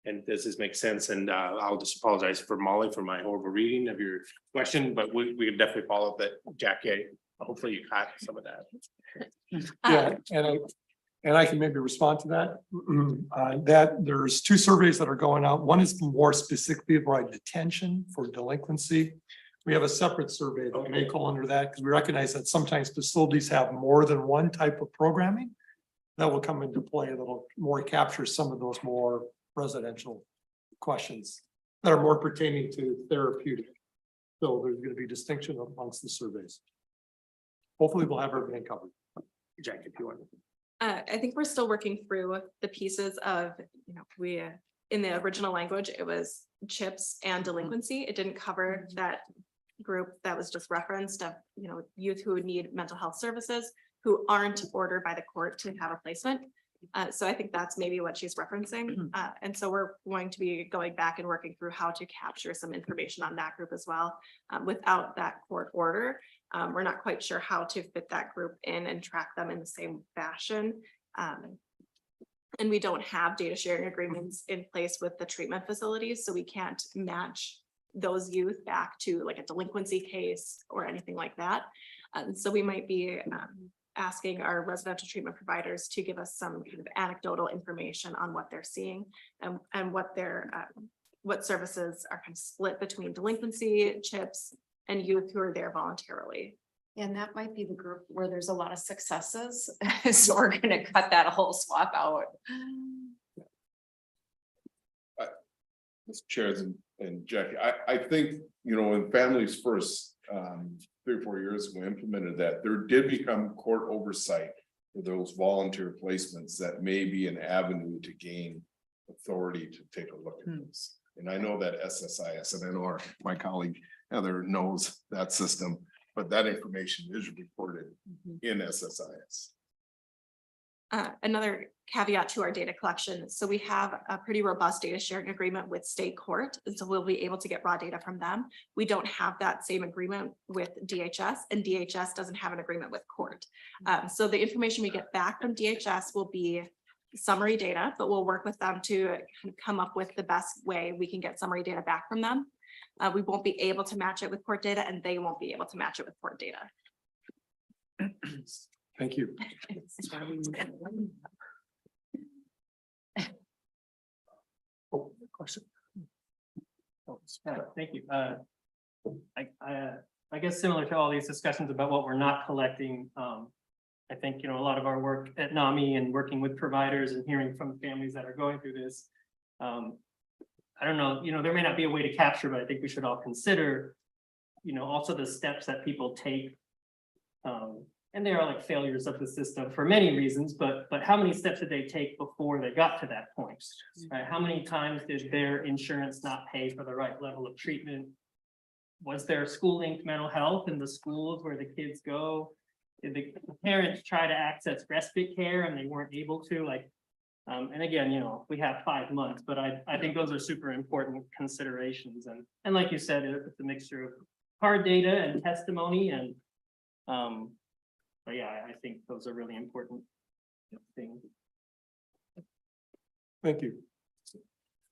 [SPEAKER 1] And does this make sense? And I'll just apologize for Molly for my horrible reading of your question, but we can definitely follow up that, Jackie. Hopefully you caught some of that.
[SPEAKER 2] Yeah, and I can maybe respond to that. That there's 2 surveys that are going out. One is more specifically about detention for delinquency. We have a separate survey that may call under that because we recognize that sometimes facilities have more than one type of programming that will come into play that'll more capture some of those more residential questions that are more pertaining to therapeutic. So there's going to be distinction amongst the surveys. Hopefully we'll have everything covered.
[SPEAKER 1] Jack, if you want.
[SPEAKER 4] I think we're still working through the pieces of, you know, we, in the original language, it was CHIPS and delinquency. It didn't cover that group that was just referenced of, you know, youth who would need mental health services, who aren't ordered by the court to have a placement. So I think that's maybe what she's referencing. And so we're going to be going back and working through how to capture some information on that group as well. Without that court order, we're not quite sure how to fit that group in and track them in the same fashion. And we don't have data sharing agreements in place with the treatment facilities, so we can't match those youth back to like a delinquency case or anything like that. So we might be asking our residential treatment providers to give us some kind of anecdotal information on what they're seeing and what their what services are kind of split between delinquency, CHIPS, and youth who are there voluntarily.
[SPEAKER 9] And that might be the group where there's a lot of successes. So we're gonna cut that whole swap out.
[SPEAKER 5] Mr. Chairs and Jackie, I think, you know, when Families First, 3 or 4 years ago implemented that, there did become court oversight for those volunteer placements that may be an avenue to gain authority to take a look at this. And I know that SSIS, and I know my colleague Heather knows that system, but that information is reported in SSIS.
[SPEAKER 4] Another caveat to our data collection. So we have a pretty robust data sharing agreement with state court. And so we'll be able to get raw data from them. We don't have that same agreement with DHS, and DHS doesn't have an agreement with court. So the information we get back from DHS will be summary data, but we'll work with them to kind of come up with the best way we can get summary data back from them. We won't be able to match it with court data and they won't be able to match it with court data.
[SPEAKER 2] Thank you. Oh, question.
[SPEAKER 8] Thank you. I guess similar to all these discussions about what we're not collecting, I think, a lot of our work at NAMI and working with providers and hearing from families that are going through this. I don't know, there may not be a way to capture, but I think we should all consider, also the steps that people take. And they are like failures of the system for many reasons, but how many steps did they take before they got to that point? Right? How many times did their insurance not pay for the right level of treatment? Was there school-linked mental health in the schools where the kids go? Did the parents try to access respite care and they weren't able to? And again, we have 5 months, but I think those are super important considerations. And like you said, it's a mixture of hard data and testimony and but yeah, I think those are really important things.
[SPEAKER 2] Thank you.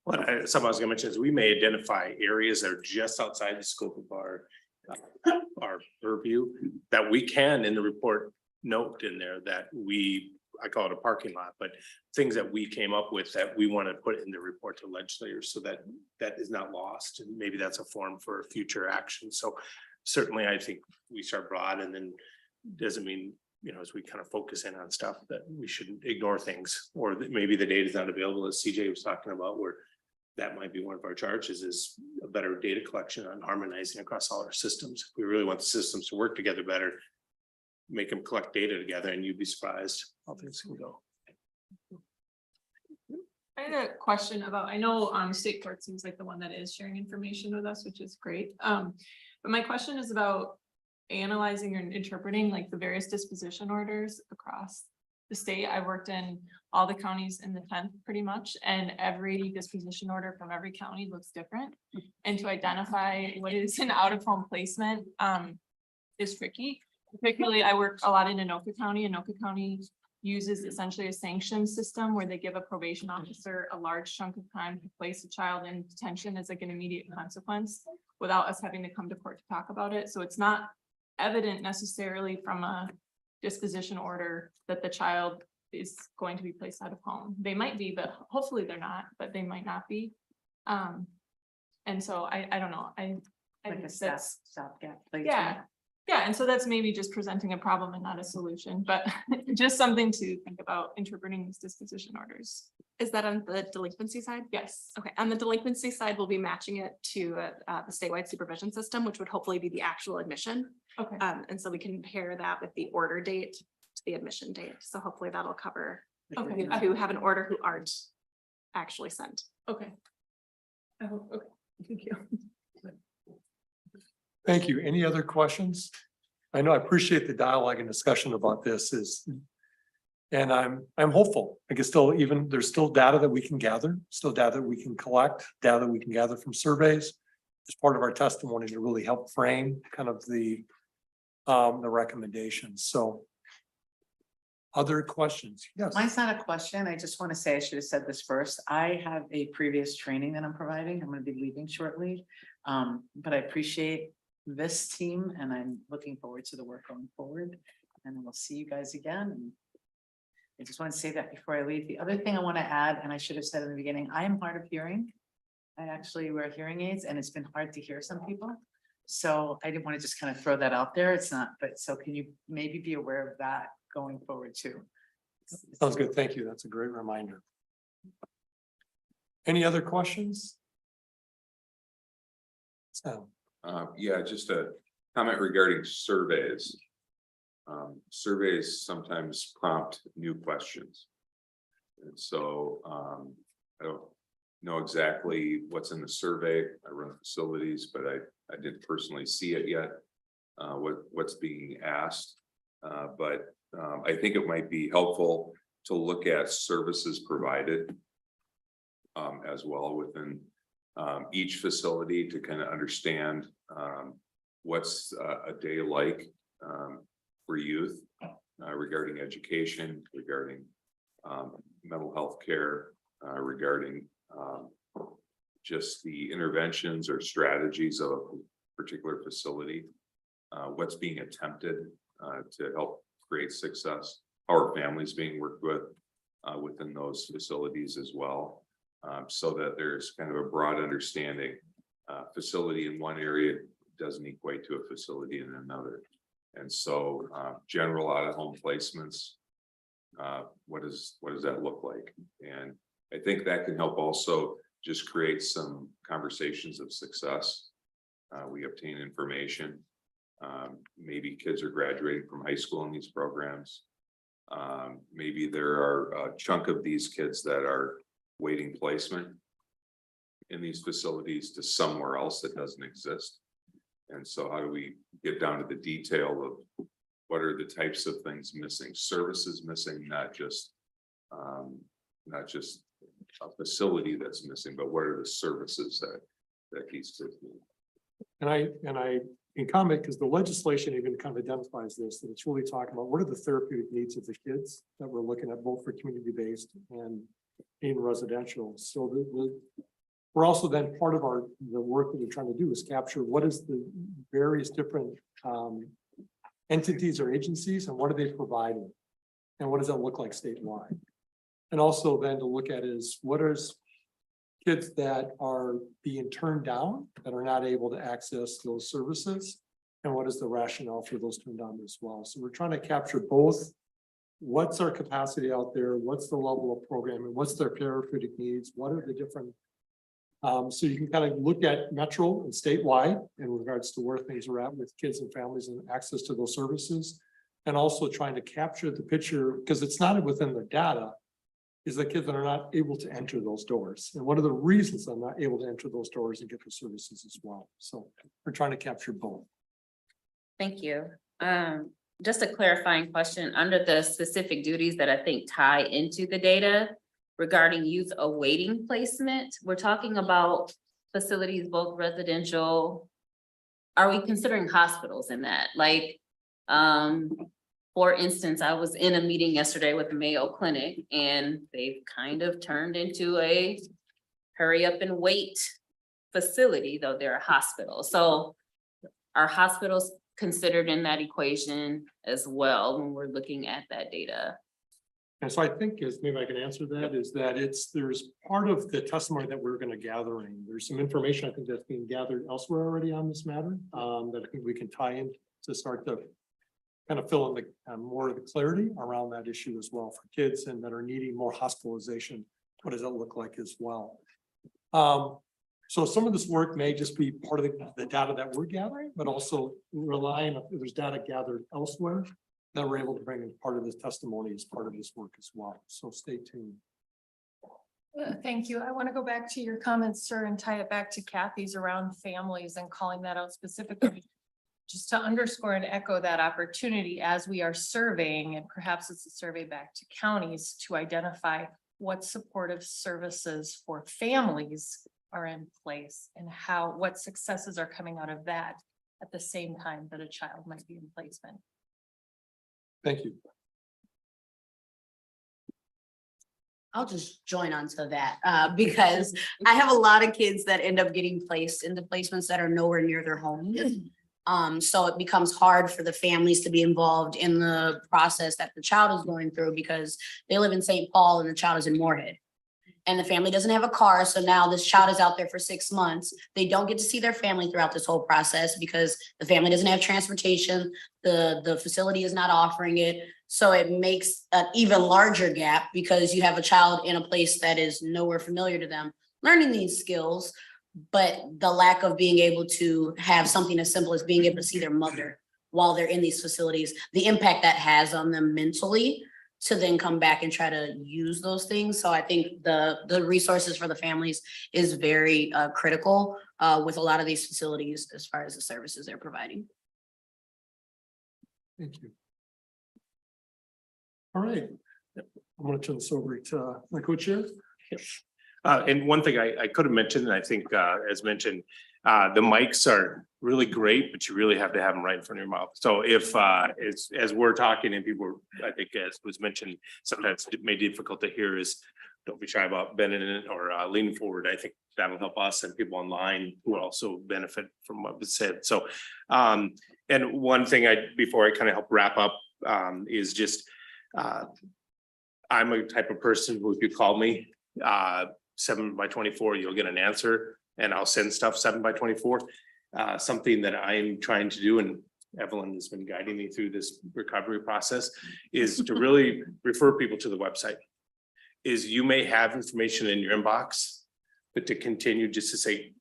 [SPEAKER 1] What something I was gonna mention is we may identify areas that are just outside the scope of our purview that we can in the report note in there that I call it a parking lot, but things that we came up with that we want to put in the report to legislators so that that is not lost. And maybe that's a form for future action. So certainly I think we start broad and then doesn't mean, as we kind of focus in on stuff that we shouldn't ignore things, or that maybe the data is not available, as CJ was talking about, where that might be one of our charges is a better data collection on harmonizing across all our systems. If we really want the systems to work together better, make them collect data together and you'd be surprised how things can go.
[SPEAKER 14] I had a question about, I know state court seems like the one that is sharing information with us, which is great. But my question is about analyzing and interpreting like the various disposition orders across the state. I worked in all the counties in the 10th pretty much, and every disposition order from every county looks different. And to identify what is an out of home placement is tricky. Particularly, I work a lot in Anoka County. Anoka County uses essentially a sanction system where they give a probation officer a large chunk of time to place a child in detention as like an immediate consequence without us having to come to court to talk about it. So it's not evident necessarily from a disposition order that the child is going to be placed out of home. They might be, but hopefully they're not, but they might not be. And so I don't know. I
[SPEAKER 13] Like
[SPEAKER 14] think
[SPEAKER 13] a
[SPEAKER 14] that's
[SPEAKER 13] stopgap.
[SPEAKER 14] yeah, and so that's maybe just presenting a problem and not a solution, but just something to think about interpreting these disposition orders.
[SPEAKER 4] Is that on the delinquency side?
[SPEAKER 14] Yes.
[SPEAKER 4] Okay, on the delinquency side, we'll be matching it to the statewide supervision system, which would hopefully be the actual admission.
[SPEAKER 14] Okay.
[SPEAKER 4] And so we can pair that with the order date to the admission date. So hopefully that'll cover
[SPEAKER 14] Okay.
[SPEAKER 4] who have an order who aren't actually sent.
[SPEAKER 14] Okay. I hope, okay, thank you.
[SPEAKER 2] Thank you. Any other questions? I know I appreciate the dialogue and discussion about this and I'm hopeful. I guess there's still data that we can gather, still data that we can collect, data that we can gather from surveys. As part of our testimony to really help frame kind of the recommendations. So other questions? Yes.
[SPEAKER 13] Mine's not a question. I just want to say, I should have said this first. I have a previous training that I'm providing. I'm going to be leaving shortly. But I appreciate this team and I'm looking forward to the work going forward. And we'll see you guys again. And I just want to say that before I leave. The other thing I want to add, and I should have said in the beginning, I am hard of hearing. I actually wear hearing aids and it's been hard to hear some people. So I didn't want to just kind of throw that out there. It's not, but so can you maybe be aware of that going forward too?
[SPEAKER 2] Sounds good. Thank you. That's a great reminder. Any other questions? So.
[SPEAKER 10] Yeah, just a comment regarding surveys. Surveys sometimes prompt new questions. And so I don't know exactly what's in the survey. I run facilities, but I didn't personally see it yet. What's being asked. But I think it might be helpful to look at services provided as well within each facility to kind of understand what's a day like for youth regarding education, regarding mental health care, regarding just the interventions or strategies of a particular facility. What's being attempted to help create success, how are families being worked with within those facilities as well. So that there's kind of a broad understanding. Facility in one area doesn't equate to a facility in another. And so general out-of-home placements, what does that look like? And I think that can help also just create some conversations of success. We obtain information. Maybe kids are graduating from high school in these programs. Maybe there are a chunk of these kids that are waiting placement in these facilities to somewhere else that doesn't exist. And so how do we get down to the detail of what are the types of things missing, services missing, not just a facility that's missing, but what are the services that these kids need?
[SPEAKER 2] And I can comment because the legislation even kind of identifies this, that it's really talking about what are the therapeutic needs of the kids that we're looking at, both for community-based and in residential. So we're also then part of the work that we're trying to do is capture what is the various different entities or agencies and what are they providing? And what does that look like statewide? And also then to look at is what is kids that are being turned down, that are not able to access those services? And what is the rationale for those turned down as well? So we're trying to capture both. What's our capacity out there? What's the level of programming? What's their therapeutic needs? What are the different so you can kind of look at metro and statewide in regards to where things are at with kids and families and access to those services. And also trying to capture the picture, because it's not within the data, is the kids that are not able to enter those doors. And what are the reasons they're not able to enter those doors and get the services as well? So we're trying to capture both.
[SPEAKER 17] Thank you. Just a clarifying question, under the specific duties that I think tie into the data regarding youth awaiting placement, we're talking about facilities, both residential. Are we considering hospitals in that? Like, for instance, I was in a meeting yesterday with the Mayo Clinic and they've kind of turned into a hurry up and wait facility, though they're a hospital. So are hospitals considered in that equation as well when we're looking at that data?
[SPEAKER 2] And so I think maybe I can answer that, is that there's part of the testimony that we're going to gather in. There's some information I think that's being gathered elsewhere already on this matter that I think we can tie in to start to kind of fill in the more of the clarity around that issue as well for kids and that are needing more hospitalization. What does that look like as well? So some of this work may just be part of the data that we're gathering, but also relying on if there's data gathered elsewhere that we're able to bring in part of this testimony as part of this work as well. So stay tuned.
[SPEAKER 11] Thank you. I want to go back to your comments, sir, and tie it back to Kathy's around families and calling that out specifically. Just to underscore and echo that opportunity as we are surveying, and perhaps it's a survey back to counties to identify what supportive services for families are in place and what successes are coming out of that at the same time that a child might be in placement.
[SPEAKER 2] Thank you.
[SPEAKER 7] I'll just join onto that because I have a lot of kids that end up getting placed into placements that are nowhere near their home. So it becomes hard for the families to be involved in the process that the child is going through because they live in St. Paul and the child is in Moorhead. And the family doesn't have a car, so now this child is out there for 6 months. They don't get to see their family throughout this whole process because the family doesn't have transportation. The facility is not offering it. So it makes an even larger gap because you have a child in a place that is nowhere familiar to them, learning these skills, but the lack of being able to have something as simple as being able to see their mother while they're in these facilities, the impact that has on them mentally to then come back and try to use those things. So I think the resources for the families is very critical with a lot of these facilities as far as the services they're providing.
[SPEAKER 2] Thank you. All right. I'm going to turn this over to my co-chair.
[SPEAKER 1] And one thing I could have mentioned, and I think as mentioned, the mics are really great, but you really have to have them right in front of your mouth. So if as we're talking and people, I think as was mentioned, sometimes it may be difficult to hear is don't be shy about bending it or leaning forward. I think that'll help us and people online who will also benefit from what was said. So, and one thing before I kind of help wrap up, is just, I'm a type of person who, if you call me, 7x24, you'll get an answer and I'll send stuff 7x24. Something that I'm trying to do, and Evelyn has been guiding me through this recovery process, is to really refer people to the website. Is you may have information in your inbox, but to continue just to say,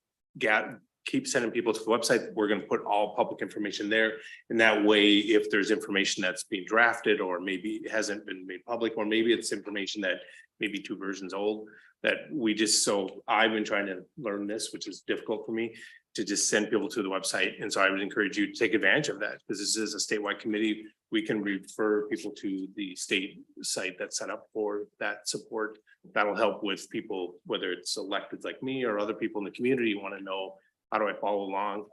[SPEAKER 1] keep sending people to the website. We're going to put all public information there. And that way, if there's information that's being drafted, or maybe it hasn't been made public, or maybe it's information that maybe 2 versions old, that we just, so I've been trying to learn this, which is difficult for me, to just send people to the website. And so I would encourage you to take advantage of that, because this is a statewide committee. We can refer people to the state site that's set up for that support. That'll help with people, whether it's elected like me or other people in the community want to know, how do I follow along?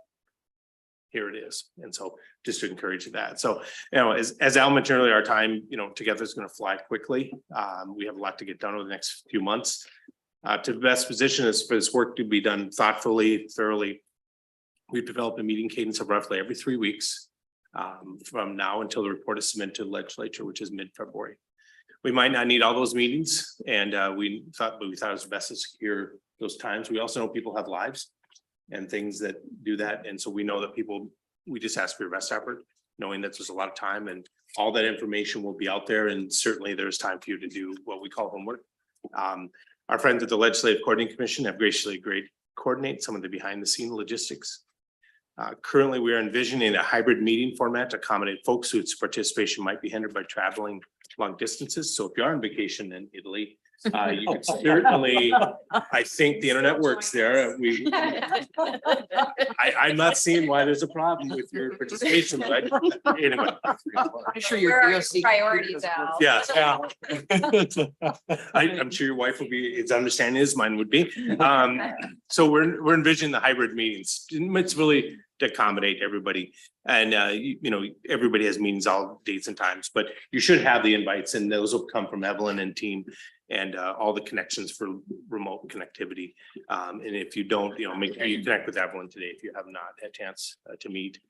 [SPEAKER 1] Here it is. And so just to encourage that. So, you know, as Al mentioned earlier, our time, you know, together is going to fly quickly. We have a lot to get done over the next few months. To the best position is for this work to be done thoughtfully, thoroughly. We've developed a meeting cadence of roughly every 3 weeks from now until the report is submitted to the legislature, which is mid-February. We might not need all those meetings, and we thought it was best to secure those times. We also know people have lives and things that do that. And so we know that we just ask for your best effort, knowing that there's a lot of time and all that information will be out there. And certainly there's time for you to do what we call homework. Our friends at the Legislative Coordinating Commission have graciously agreed to coordinate some of the behind the scene logistics. Currently, we are envisioning a hybrid meeting format to accommodate folks whose participation might be hindered by traveling long distances. So if you are on vacation in Italy, you can certainly, I think the internet works there. I'm not seeing why there's a problem with your participation, but anyway.
[SPEAKER 18] I'm sure your DOC
[SPEAKER 9] priorities out.
[SPEAKER 1] Yes. I'm sure your wife will be, it's understanding as mine would be. So we're envisioning the hybrid meetings. It's really to accommodate everybody. And you know, everybody has meetings all dates and times, but you should have the invites, and those will come from Evelyn and team, and all the connections for remote connectivity. And if you don't, you know, make sure you connect with Evelyn today if you have not had a chance to meet.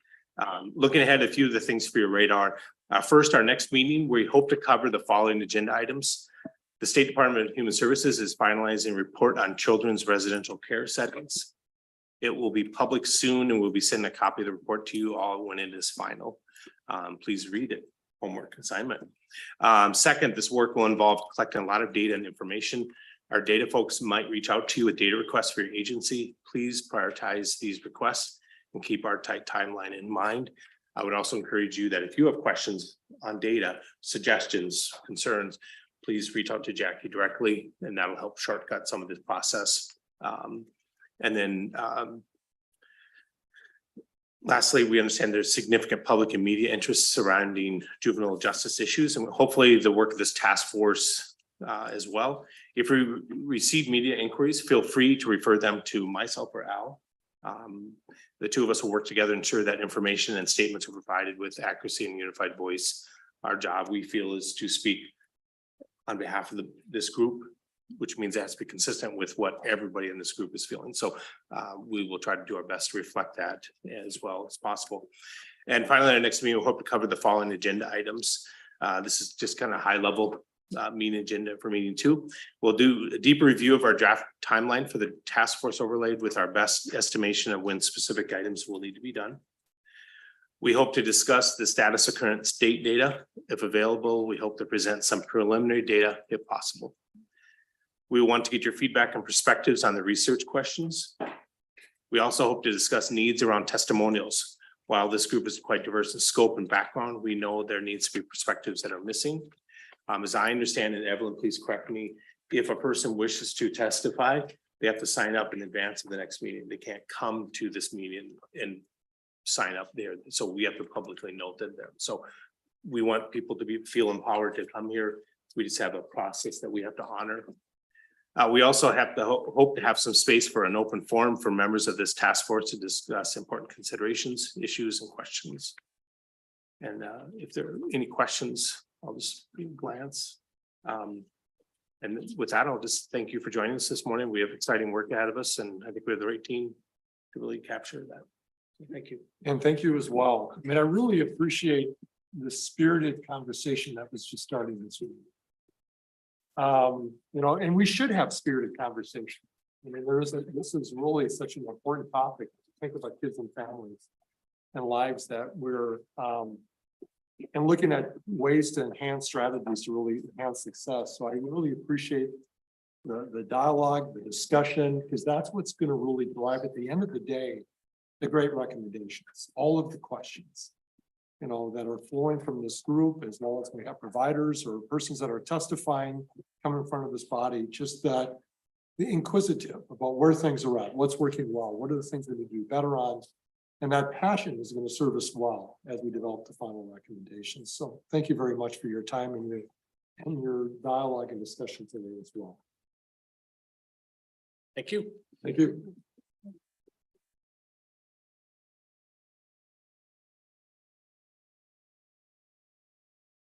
[SPEAKER 1] Looking ahead, a few of the things for your radar. First, our next meeting, we hope to cover the following agenda items. The State Department of Human Services is finalizing a report on children's residential care settings. It will be public soon, and we'll be sending a copy of the report to you all when it is final. Please read it. Homework assignment. Second, this work will involve collecting a lot of data and information. Our data folks might reach out to you with data requests for your agency. Please prioritize these requests and keep our tight timeline in mind. I would also encourage you that if you have questions on data, suggestions, concerns, please reach out to Jackie directly, and that'll help shortcut some of this process. And then lastly, we understand there's significant public and media interest surrounding juvenile justice issues, and hopefully the work of this task force as well. If we receive media inquiries, feel free to refer them to myself or Al. The two of us will work together to ensure that information and statements are provided with accuracy and unified voice. Our job, we feel, is to speak on behalf of this group, which means it has to be consistent with what everybody in this group is feeling. So we will try to do our best to reflect that as well as possible. And finally, our next meeting, we'll hope to cover the following agenda items. This is just kind of high level meeting agenda for meeting 2. We'll do a deeper review of our draft timeline for the task force overlaid with our best estimation of when specific items will need to be done. We hope to discuss the status of current state data. If available, we hope to present some preliminary data if possible. We want to get your feedback and perspectives on the research questions. We also hope to discuss needs around testimonials. While this group is quite diverse in scope and background, we know there needs to be perspectives that are missing. As I understand it, Evelyn, please correct me, if a person wishes to testify, they have to sign up in advance of the next meeting. They can't come to this meeting and sign up there. So we have to publicly note them there. So we want people to feel empowered to come here. We just have a process that we have to honor. We also have to hope to have some space for an open forum for members of this task force to discuss important considerations, issues, and questions. And if there are any questions, I'll just glance. And with that, I'll just thank you for joining us this morning. We have exciting work ahead of us, and I think we have the right team to really capture that. Thank you.
[SPEAKER 2] And thank you as well. I mean, I really appreciate the spirited conversation that was just starting this week. You know, and we should have spirited conversation. I mean, this is really such an important topic. Think about kids and families and lives that we're, and looking at ways to enhance strategies to really enhance success. So I really appreciate the dialogue, the discussion, because that's what's going to really drive at the end of the day, the great recommendations, all of the questions, you know, that are flowing from this group, as well as we have providers or persons that are testifying, come in front of this body, just that the inquisitive about where things are at, what's working well, what are the things we need to do better on. And that passion is going to serve us well as we develop the final recommendations. So thank you very much for your time and your dialogue and discussion today as well.
[SPEAKER 1] Thank you.
[SPEAKER 2] Thank you.